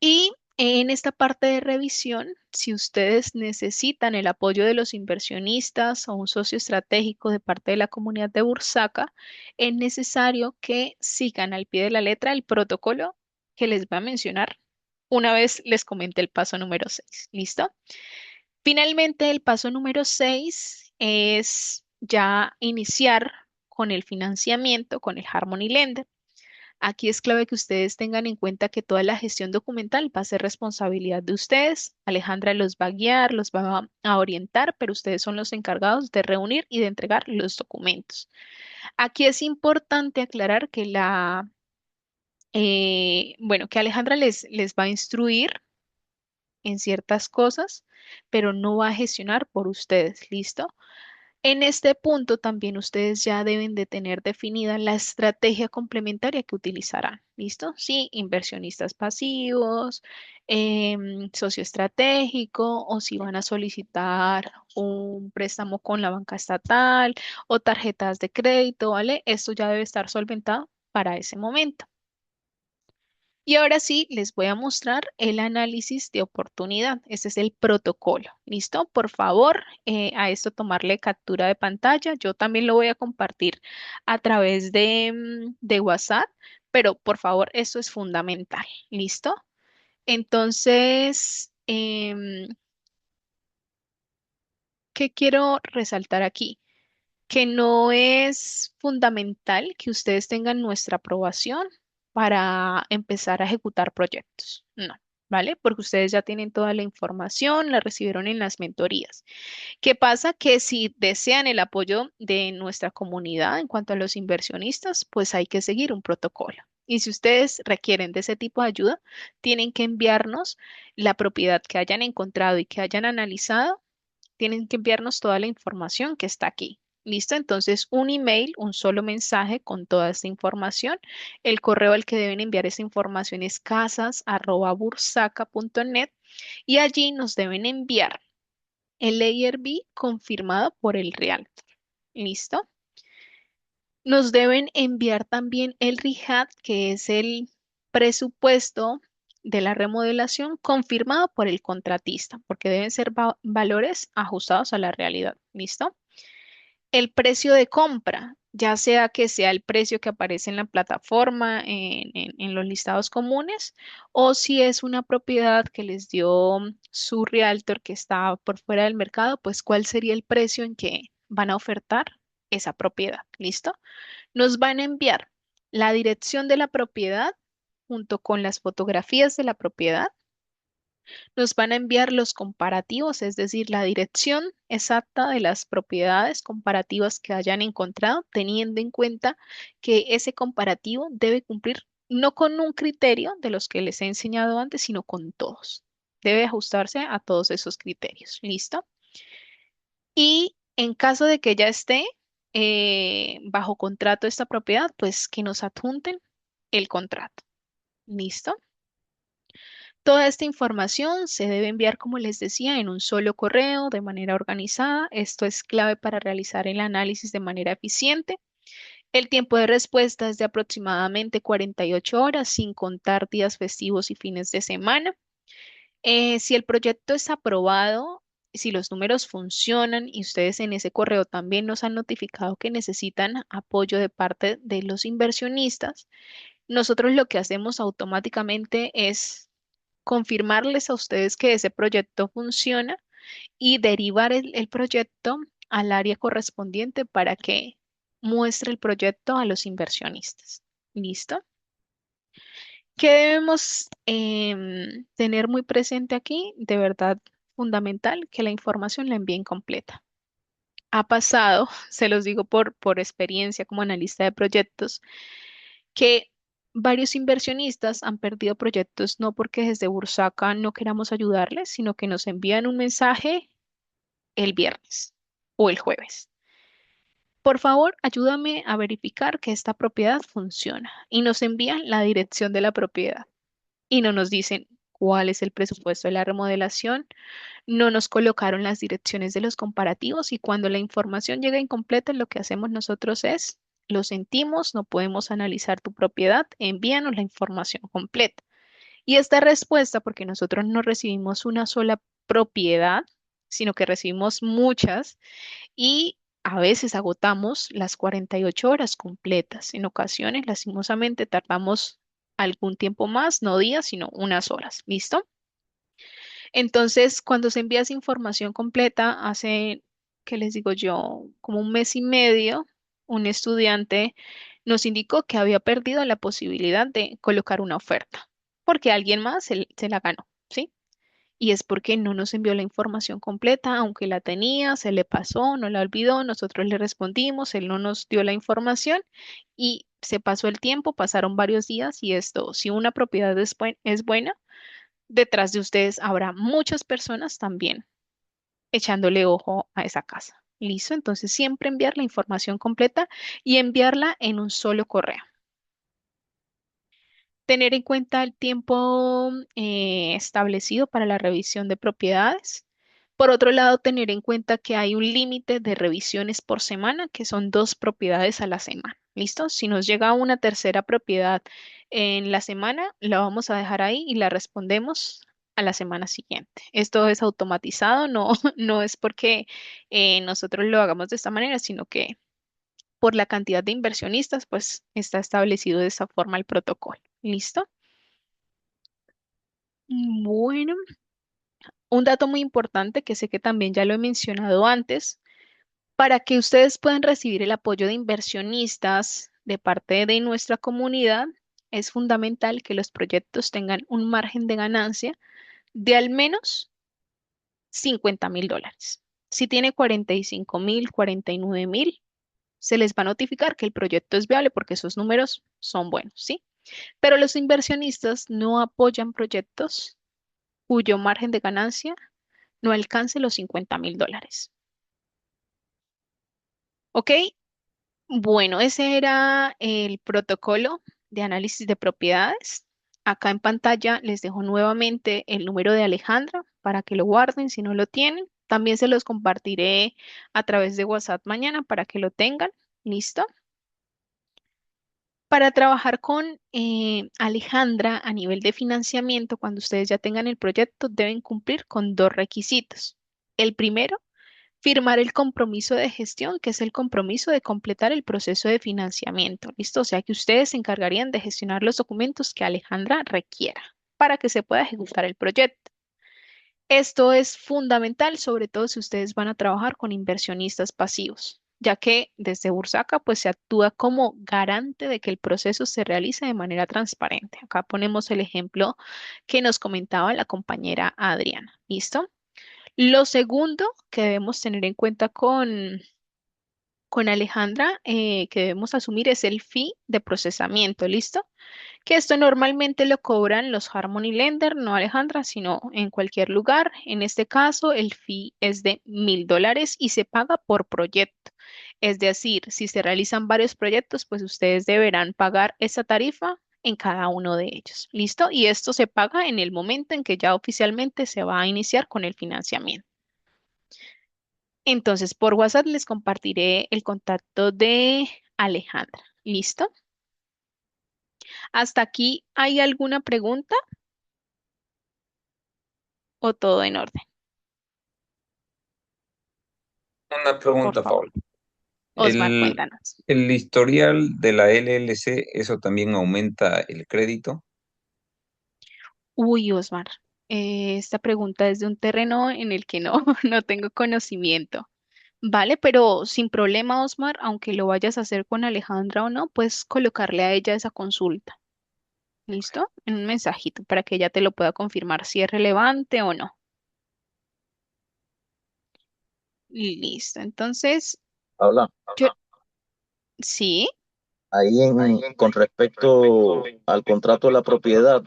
Y en esta parte de revisión, si ustedes necesitan el apoyo de los inversionistas o un socio estratégico de parte de la comunidad de Bursaca, es necesario que sigan al pie de la letra el protocolo que les voy a mencionar una vez les comenté el paso número 6. ¿Listo? Finalmente, el paso número 6 es ya iniciar con el financiamiento, con el Harmony Lender. Aquí es clave que ustedes tengan en cuenta que toda la gestión documental va a ser responsabilidad de ustedes. Alejandra los va a guiar, los va a orientar, pero ustedes son los encargados de reunir y de entregar los documentos. Aquí es importante aclarar que bueno, que Alejandra les va a instruir en ciertas cosas, pero no va a gestionar por ustedes. ¿Listo? En este punto también ustedes ya deben de tener definida la estrategia complementaria que utilizarán. ¿Listo? Sí, inversionistas pasivos, socio estratégico o si van a solicitar un préstamo con la banca estatal o tarjetas de crédito, ¿vale? Esto ya debe estar solventado para ese momento. Y ahora sí, les voy a mostrar el análisis de oportunidad. Este es el protocolo. ¿Listo? Por favor, a esto tomarle captura de pantalla. Yo también lo voy a compartir a través de WhatsApp, pero por favor, esto es fundamental. ¿Listo? Entonces, ¿qué quiero resaltar aquí? Que no es fundamental que ustedes tengan nuestra aprobación para empezar a ejecutar proyectos. No, ¿vale? Porque ustedes ya tienen toda la información, la recibieron en las mentorías. ¿Qué pasa? Que si desean el apoyo de nuestra comunidad en cuanto a los inversionistas, pues hay que seguir un protocolo. Y si ustedes requieren de ese tipo de ayuda, tienen que enviarnos la propiedad que hayan encontrado y que hayan analizado, tienen que enviarnos toda la información que está aquí. ¿Listo? Entonces, un email, un solo mensaje con toda esta información. El correo al que deben enviar esa información es casas@bursaca.net y allí nos deben enviar el ARB confirmado por el realtor. ¿Listo? Nos deben enviar también el RIHAT, que es el presupuesto de la remodelación confirmado por el contratista, porque deben ser valores ajustados a la realidad. ¿Listo? El precio de compra, ya sea que sea el precio que aparece en la plataforma, en los listados comunes, o si es una propiedad que les dio su realtor que está por fuera del mercado, pues cuál sería el precio en que van a ofertar esa propiedad. ¿Listo? Nos van a enviar la dirección de la propiedad junto con las fotografías de la propiedad. Nos van a enviar los comparativos, es decir, la dirección exacta de las propiedades comparativas que hayan encontrado, teniendo en cuenta que ese comparativo debe cumplir no con un criterio de los que les he enseñado antes, sino con todos. Debe ajustarse a todos esos criterios. ¿Listo? Y en caso de que ya esté bajo contrato esta propiedad, pues que nos adjunten el contrato. ¿Listo? Toda esta información se debe enviar, como les decía, en un solo correo de manera organizada. Esto es clave para realizar el análisis de manera eficiente. El tiempo de respuesta es de aproximadamente 48 horas, sin contar días festivos y fines de semana. Si el proyecto es aprobado, si los números funcionan y ustedes en ese correo también nos han notificado que necesitan apoyo de parte de los inversionistas, nosotros lo que hacemos automáticamente es confirmarles a ustedes que ese proyecto funciona y derivar el proyecto al área correspondiente para que muestre el proyecto a los inversionistas. ¿Listo? ¿Qué debemos tener muy presente aquí? De verdad, fundamental que la información la envíen completa. Ha pasado, se los digo por experiencia como analista de proyectos, que varios inversionistas han perdido proyectos no porque desde Bursaca no queramos ayudarles, sino que nos envían un mensaje el viernes o el jueves. Por favor, ayúdame a verificar que esta propiedad funciona y nos envían la dirección de la propiedad y no nos dicen cuál es el presupuesto de la remodelación, no nos colocaron las direcciones de los comparativos y cuando la información llega incompleta, lo que hacemos nosotros es, lo sentimos, no podemos analizar tu propiedad, envíanos la información completa. Y esta respuesta, porque nosotros no recibimos una sola propiedad, sino que recibimos muchas y a veces agotamos las 48 horas completas. En ocasiones, lastimosamente, tardamos algún tiempo más, no días, sino unas horas. ¿Listo? Entonces, cuando se envía esa información completa, hace, ¿qué les digo yo? Como un mes y medio, un estudiante nos indicó que había perdido la posibilidad de colocar una oferta, porque alguien más se la ganó, ¿sí? Y es porque no nos envió la información completa, aunque la tenía, se le pasó, no la olvidó, nosotros le respondimos, él no nos dio la información y se pasó el tiempo, pasaron varios días y esto, si una propiedad es buena, detrás de ustedes habrá muchas personas también echándole ojo a esa casa. ¿Listo? Entonces siempre enviar la información completa y enviarla en un solo correo. Tener en cuenta el tiempo establecido para la revisión de propiedades. Por otro lado, tener en cuenta que hay un límite de revisiones por semana, que son 2 propiedades a la semana. ¿Listo? Si nos llega una tercera propiedad en la semana, la vamos a dejar ahí y la respondemos a la semana siguiente. Esto es automatizado, no, no es porque nosotros lo hagamos de esta manera, sino que por la cantidad de inversionistas, pues está establecido de esa forma el protocolo. ¿Listo? Bueno, un dato muy importante que sé que también ya lo he mencionado antes, para que ustedes puedan recibir el apoyo de inversionistas de parte de nuestra comunidad, es fundamental que los proyectos tengan un margen de ganancia de al menos $50,000. Si tiene 45,000, 49,000, se les va a notificar que el proyecto es viable porque esos números son buenos, ¿sí? Pero los inversionistas no apoyan proyectos cuyo margen de ganancia no alcance los $50,000. ¿Ok? Bueno, ese era el protocolo de análisis de propiedades. Acá en pantalla les dejo nuevamente el número de Alejandra para que lo guarden si no lo tienen. También se los compartiré a través de WhatsApp mañana para que lo tengan. ¿Listo? Para trabajar con Alejandra a nivel de financiamiento, cuando ustedes ya tengan el proyecto, deben cumplir con 2 requisitos. El primero, firmar el compromiso de gestión, que es el compromiso de completar el proceso de financiamiento. ¿Listo? O sea que ustedes se encargarían de gestionar los documentos que Alejandra requiera para que se pueda ejecutar el proyecto. Esto es fundamental, sobre todo si ustedes van a trabajar con inversionistas pasivos, ya que desde Bursaca pues se actúa como garante de que el proceso se realice de manera transparente. Acá ponemos el ejemplo que nos comentaba la compañera Adriana. ¿Listo? Lo segundo que debemos tener en cuenta con Alejandra, que debemos asumir es el fee de procesamiento. ¿Listo? Que esto normalmente lo cobran los Harmony Lender, no Alejandra, sino en cualquier lugar. En este caso, el fee es de $1,000 y se paga por proyecto. Es decir, si se realizan varios proyectos, pues ustedes deberán pagar esa tarifa en cada uno de ellos. ¿Listo? Y esto se paga en el momento en que ya oficialmente se va a iniciar con el financiamiento. Entonces, por WhatsApp les compartiré el contacto de Alejandra. ¿Listo? ¿Hasta aquí hay alguna pregunta o todo en orden? Una Por pregunta, favor. Paul. Osmar, El, cuéntanos. el historial de la LLC, ¿eso también aumenta el crédito? Uy, Osmar, esta pregunta es de un terreno en el que no, no tengo conocimiento. Vale, pero sin problema, Osmar, aunque lo vayas a hacer con Alejandra o no, puedes colocarle a ella esa consulta. ¿Listo? En un mensajito para que ella te lo pueda confirmar si es relevante o no. Listo. Entonces, Habla. yo, sí, Ahí con respecto al contrato de la propiedad,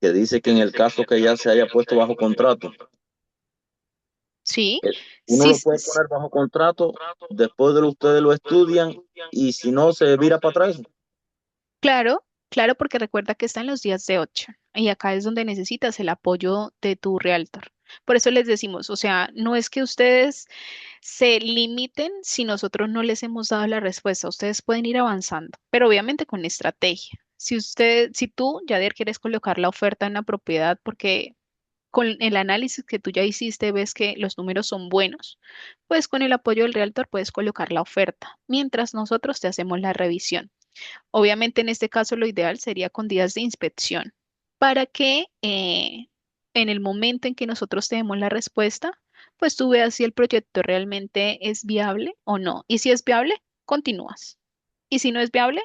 que dice que en el caso que ya se haya puesto bajo contrato, sí, eh, uno sí, lo puede poner bajo contrato, después de lo ustedes lo estudian y si no se vira para atrás. claro, claro, porque recuerda que está en los días de 8 y acá es donde necesitas el apoyo de tu realtor. Por eso les decimos, o sea, no es que ustedes se limiten si nosotros no les hemos dado la respuesta. Ustedes pueden ir avanzando, pero obviamente con estrategia. Si tú, Yader, quieres colocar la oferta en la propiedad porque con el análisis que tú ya hiciste ves que los números son buenos, pues con el apoyo del realtor puedes colocar la oferta, mientras nosotros te hacemos la revisión. Obviamente en este caso lo ideal sería con días de inspección para que en el momento en que nosotros tenemos la respuesta, pues tú veas si el proyecto realmente es viable o no. Y si es viable, continúas. Y si no es viable,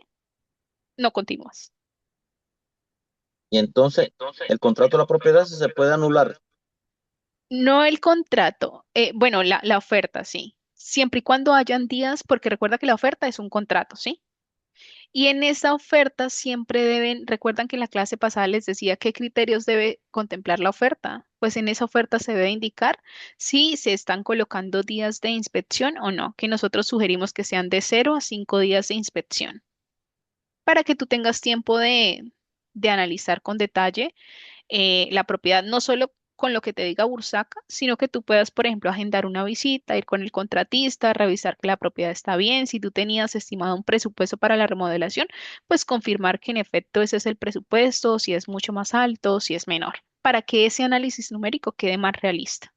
no continúas. Y entonces el contrato de la propiedad se puede anular. No el contrato, bueno, la oferta, sí. Siempre y cuando hayan días, porque recuerda que la oferta es un contrato, ¿sí? Y en esa oferta siempre deben, recuerdan que en la clase pasada les decía qué criterios debe contemplar la oferta. Pues en esa oferta se debe indicar si se están colocando días de inspección o no, que nosotros sugerimos que sean de 0 a 5 días de inspección, para que tú tengas tiempo de analizar con detalle la propiedad, no solo con lo que te diga Bursaca, sino que tú puedas, por ejemplo, agendar una visita, ir con el contratista, revisar que la propiedad está bien. Si tú tenías estimado un presupuesto para la remodelación, pues confirmar que en efecto ese es el presupuesto, si es mucho más alto, si es menor, para que ese análisis numérico quede más realista.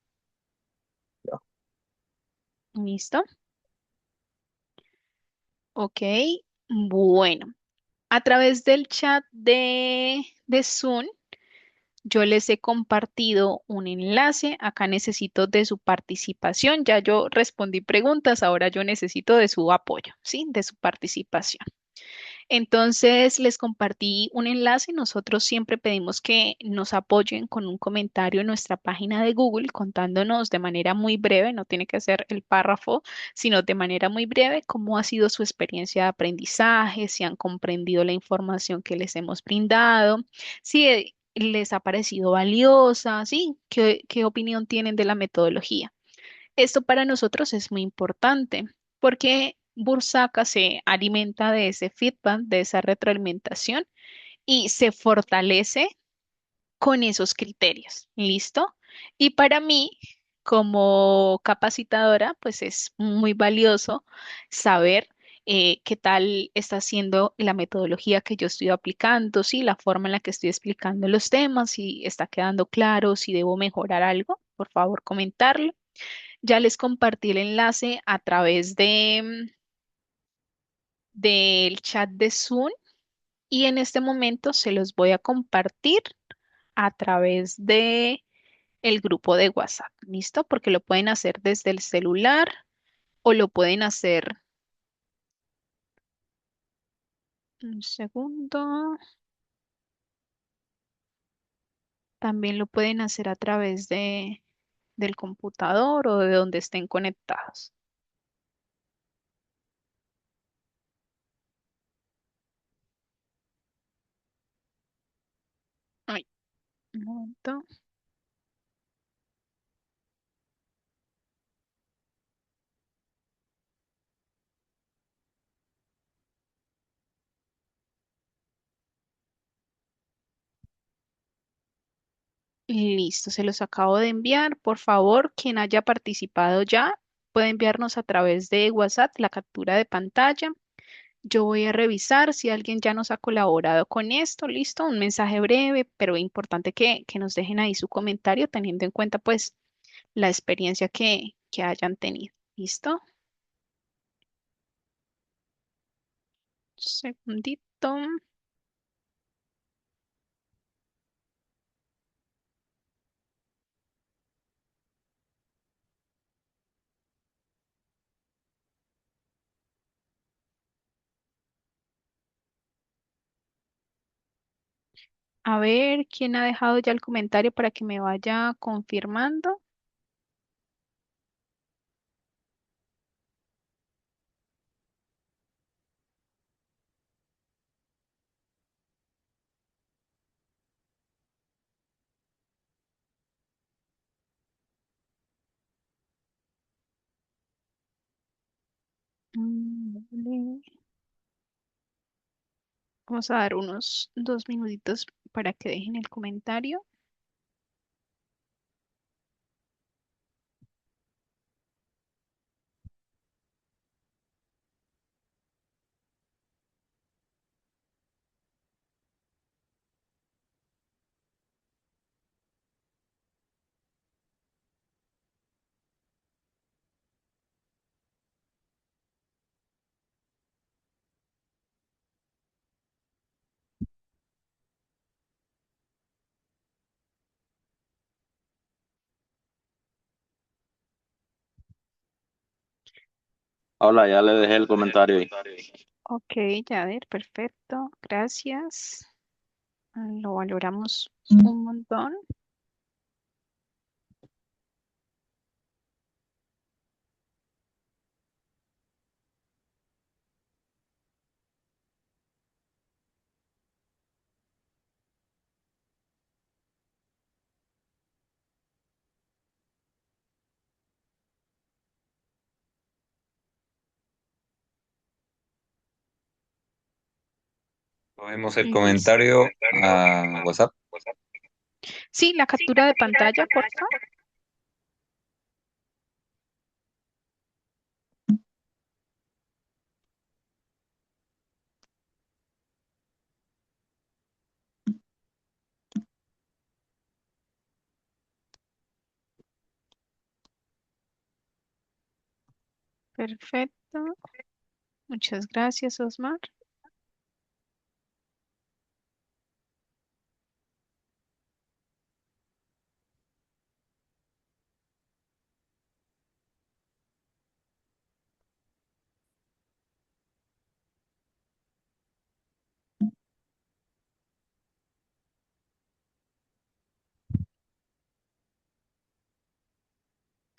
¿Listo? Ok. Bueno, a través del chat de Zoom. Yo les he compartido un enlace. Acá necesito de su participación. Ya yo respondí preguntas, ahora yo necesito de su apoyo, ¿sí? De su participación. Entonces les compartí un enlace. Nosotros siempre pedimos que nos apoyen con un comentario en nuestra página de Google contándonos de manera muy breve, no tiene que ser el párrafo, sino de manera muy breve cómo ha sido su experiencia de aprendizaje, si han comprendido la información que les hemos brindado, si les ha parecido valiosa, ¿sí? ¿Qué opinión tienen de la metodología? Esto para nosotros es muy importante porque Bursaca se alimenta de ese feedback, de esa retroalimentación y se fortalece con esos criterios. ¿Listo? Y para mí, como capacitadora, pues es muy valioso saber qué tal está siendo la metodología que yo estoy aplicando, si la forma en la que estoy explicando los temas, si está quedando claro, si debo mejorar algo, por favor, comentarlo. Ya les compartí el enlace a través del chat de Zoom y en este momento se los voy a compartir a través de el grupo de WhatsApp. ¿Listo? Porque lo pueden hacer desde el celular o lo pueden hacer, un segundo, también lo pueden hacer a través del computador o de donde estén conectados. Ay, un momento. Listo, se los acabo de enviar. Por favor, quien haya participado ya puede enviarnos a través de WhatsApp la captura de pantalla. Yo voy a revisar si alguien ya nos ha colaborado con esto. Listo, un mensaje breve, pero importante que nos dejen ahí su comentario teniendo en cuenta pues la experiencia que hayan tenido. ¿Listo? Segundito. A ver, ¿quién ha dejado ya el comentario para que me vaya confirmando? Vale. Vamos a dar unos 2 minutitos para que dejen el comentario. Hola, ya le dejé el comentario ahí. Ok, ya ver, perfecto. Gracias. Lo valoramos un montón. Movemos el Listo. comentario a WhatsApp. Sí, la captura de pantalla, por favor. Perfecto. Muchas gracias, Osmar.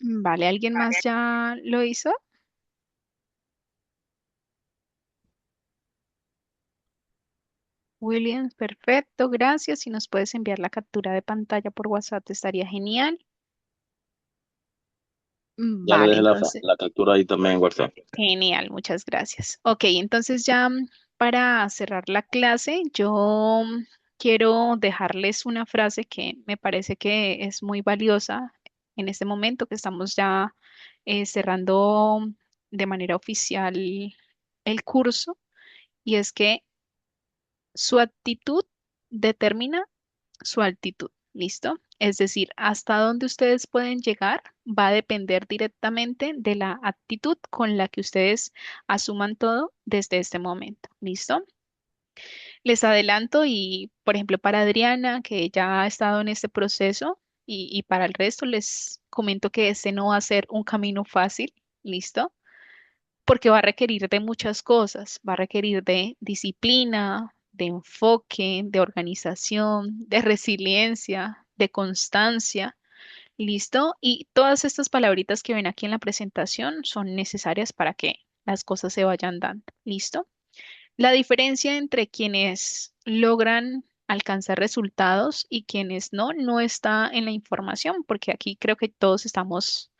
Vale, ¿alguien más ya lo hizo? Williams, perfecto, gracias. Si nos puedes enviar la captura de pantalla por WhatsApp, estaría genial. Ya le Vale, dejé entonces, la captura ahí también en WhatsApp. genial, muchas gracias. Ok, entonces ya para cerrar la clase, yo quiero dejarles una frase que me parece que es muy valiosa en este momento que estamos ya cerrando de manera oficial el curso, y es que su actitud determina su altitud. ¿Listo? Es decir, hasta dónde ustedes pueden llegar va a depender directamente de la actitud con la que ustedes asuman todo desde este momento. ¿Listo? Les adelanto y, por ejemplo, para Adriana, que ya ha estado en este proceso, y para el resto les comento que este no va a ser un camino fácil. ¿Listo? Porque va a requerir de muchas cosas, va a requerir de disciplina, de enfoque, de organización, de resiliencia, de constancia, ¿listo? Y todas estas palabritas que ven aquí en la presentación son necesarias para que las cosas se vayan dando, ¿listo? La diferencia entre quienes logran alcanzar resultados y quienes no, no está en la información, porque aquí creo que todos estamos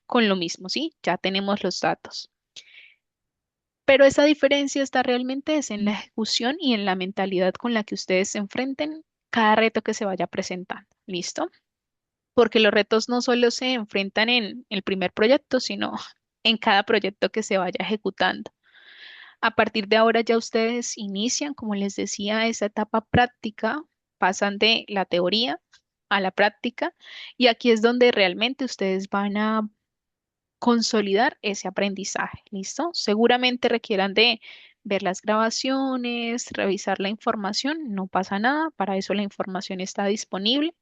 con lo mismo, ¿sí? Ya tenemos los datos. Pero esa diferencia está realmente es en la ejecución y en la mentalidad con la que ustedes se enfrenten cada reto que se vaya presentando. ¿Listo? Porque los retos no solo se enfrentan en el primer proyecto, sino en cada proyecto que se vaya ejecutando. A partir de ahora ya ustedes inician, como les decía, esa etapa práctica, pasan de la teoría a la práctica y aquí es donde realmente ustedes van a consolidar ese aprendizaje, ¿listo? Seguramente requieran de ver las grabaciones, revisar la información, no pasa nada, para eso la información está disponible.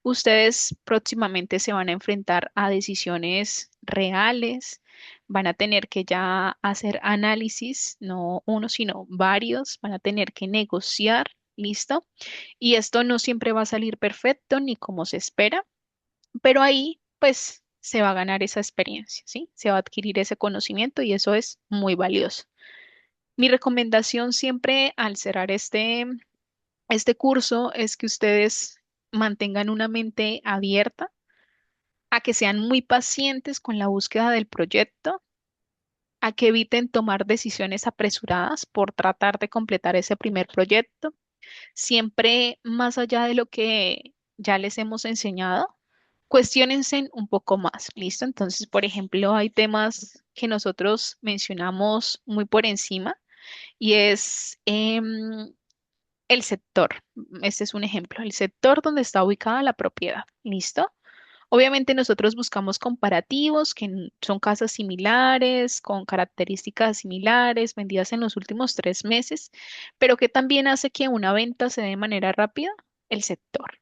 Ustedes próximamente se van a enfrentar a decisiones reales, van a tener que ya hacer análisis, no uno, sino varios, van a tener que negociar, ¿listo? Y esto no siempre va a salir perfecto ni como se espera, pero ahí pues se va a ganar esa experiencia, ¿sí? Se va a adquirir ese conocimiento y eso es muy valioso. Mi recomendación siempre al cerrar este curso es que ustedes mantengan una mente abierta, a que sean muy pacientes con la búsqueda del proyecto, a que eviten tomar decisiones apresuradas por tratar de completar ese primer proyecto, siempre más allá de lo que ya les hemos enseñado. Cuestiónense un poco más, ¿listo? Entonces, por ejemplo, hay temas que nosotros mencionamos muy por encima y es el sector. Este es un ejemplo, el sector donde está ubicada la propiedad, ¿listo? Obviamente nosotros buscamos comparativos, que son casas similares, con características similares, vendidas en los últimos 3 meses, pero que también hace que una venta se dé de manera rápida, el sector.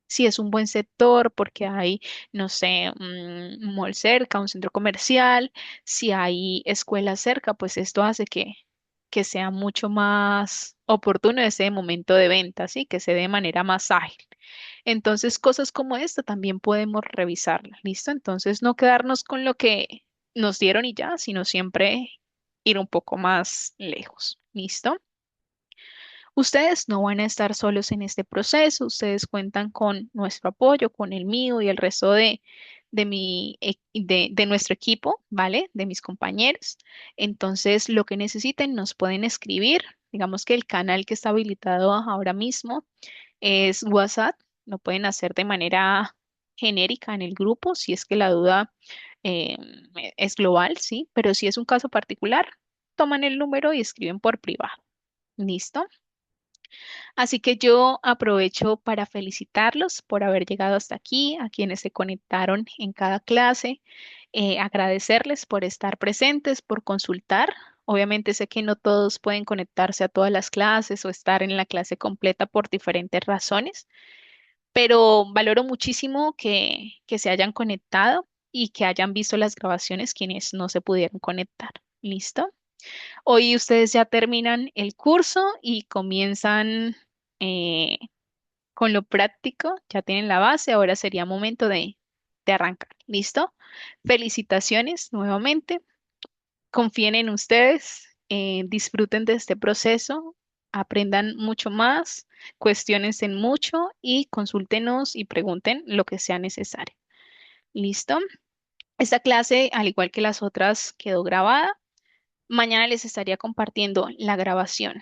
Si es un buen sector, porque hay, no sé, un mall cerca, un centro comercial, si hay escuelas cerca, pues esto hace que sea mucho más oportuno ese momento de venta, ¿sí? Que se dé de manera más ágil. Entonces, cosas como esta también podemos revisarlas, ¿listo? Entonces, no quedarnos con lo que nos dieron y ya, sino siempre ir un poco más lejos, ¿listo? Ustedes no van a estar solos en este proceso, ustedes cuentan con nuestro apoyo, con el mío y el resto de nuestro equipo, ¿vale? De mis compañeros. Entonces, lo que necesiten nos pueden escribir. Digamos que el canal que está habilitado ahora mismo es WhatsApp, lo pueden hacer de manera genérica en el grupo, si es que la duda eh, es global, ¿sí? Pero si es un caso particular, toman el número y escriben por privado. ¿Listo? Así que yo aprovecho para felicitarlos por haber llegado hasta aquí, a quienes se conectaron en cada clase, agradecerles por estar presentes, por consultar. Obviamente sé que no todos pueden conectarse a todas las clases o estar en la clase completa por diferentes razones, pero valoro muchísimo que se hayan conectado y que hayan visto las grabaciones quienes no se pudieron conectar. ¿Listo? Hoy ustedes ya terminan el curso y comienzan eh, con lo práctico, ya tienen la base, ahora sería momento de arrancar. ¿Listo? Felicitaciones nuevamente, confíen en ustedes, disfruten de este proceso, aprendan mucho más, cuestionense mucho y consúltenos y pregunten lo que sea necesario. ¿Listo? Esta clase, al igual que las otras, quedó grabada. Mañana les estaría compartiendo la grabación,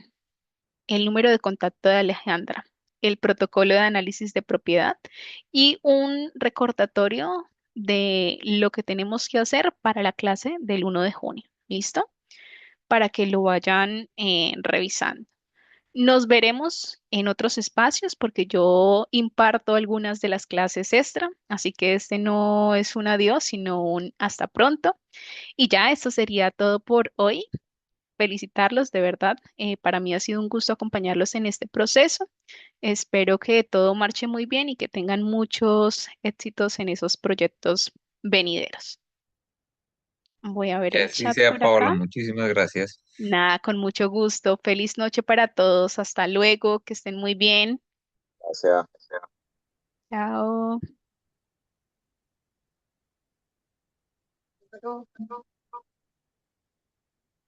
el número de contacto de Alejandra, el protocolo de análisis de propiedad y un recordatorio de lo que tenemos que hacer para la clase del 1 de junio. ¿Listo? Para que lo vayan revisando. Nos veremos en otros espacios porque yo imparto algunas de las clases extra, así que este no es un adiós, sino un hasta pronto. Y ya, esto sería todo por hoy. Felicitarlos, de verdad. Para mí ha sido un gusto acompañarlos en este proceso. Espero que todo marche muy bien y que tengan muchos éxitos en esos proyectos venideros. Voy a ver Que el así chat sea, por Paola, acá. muchísimas gracias. Nada, con mucho gusto. Feliz noche para todos. Hasta luego. Que estén muy bien. Gracias. Chao.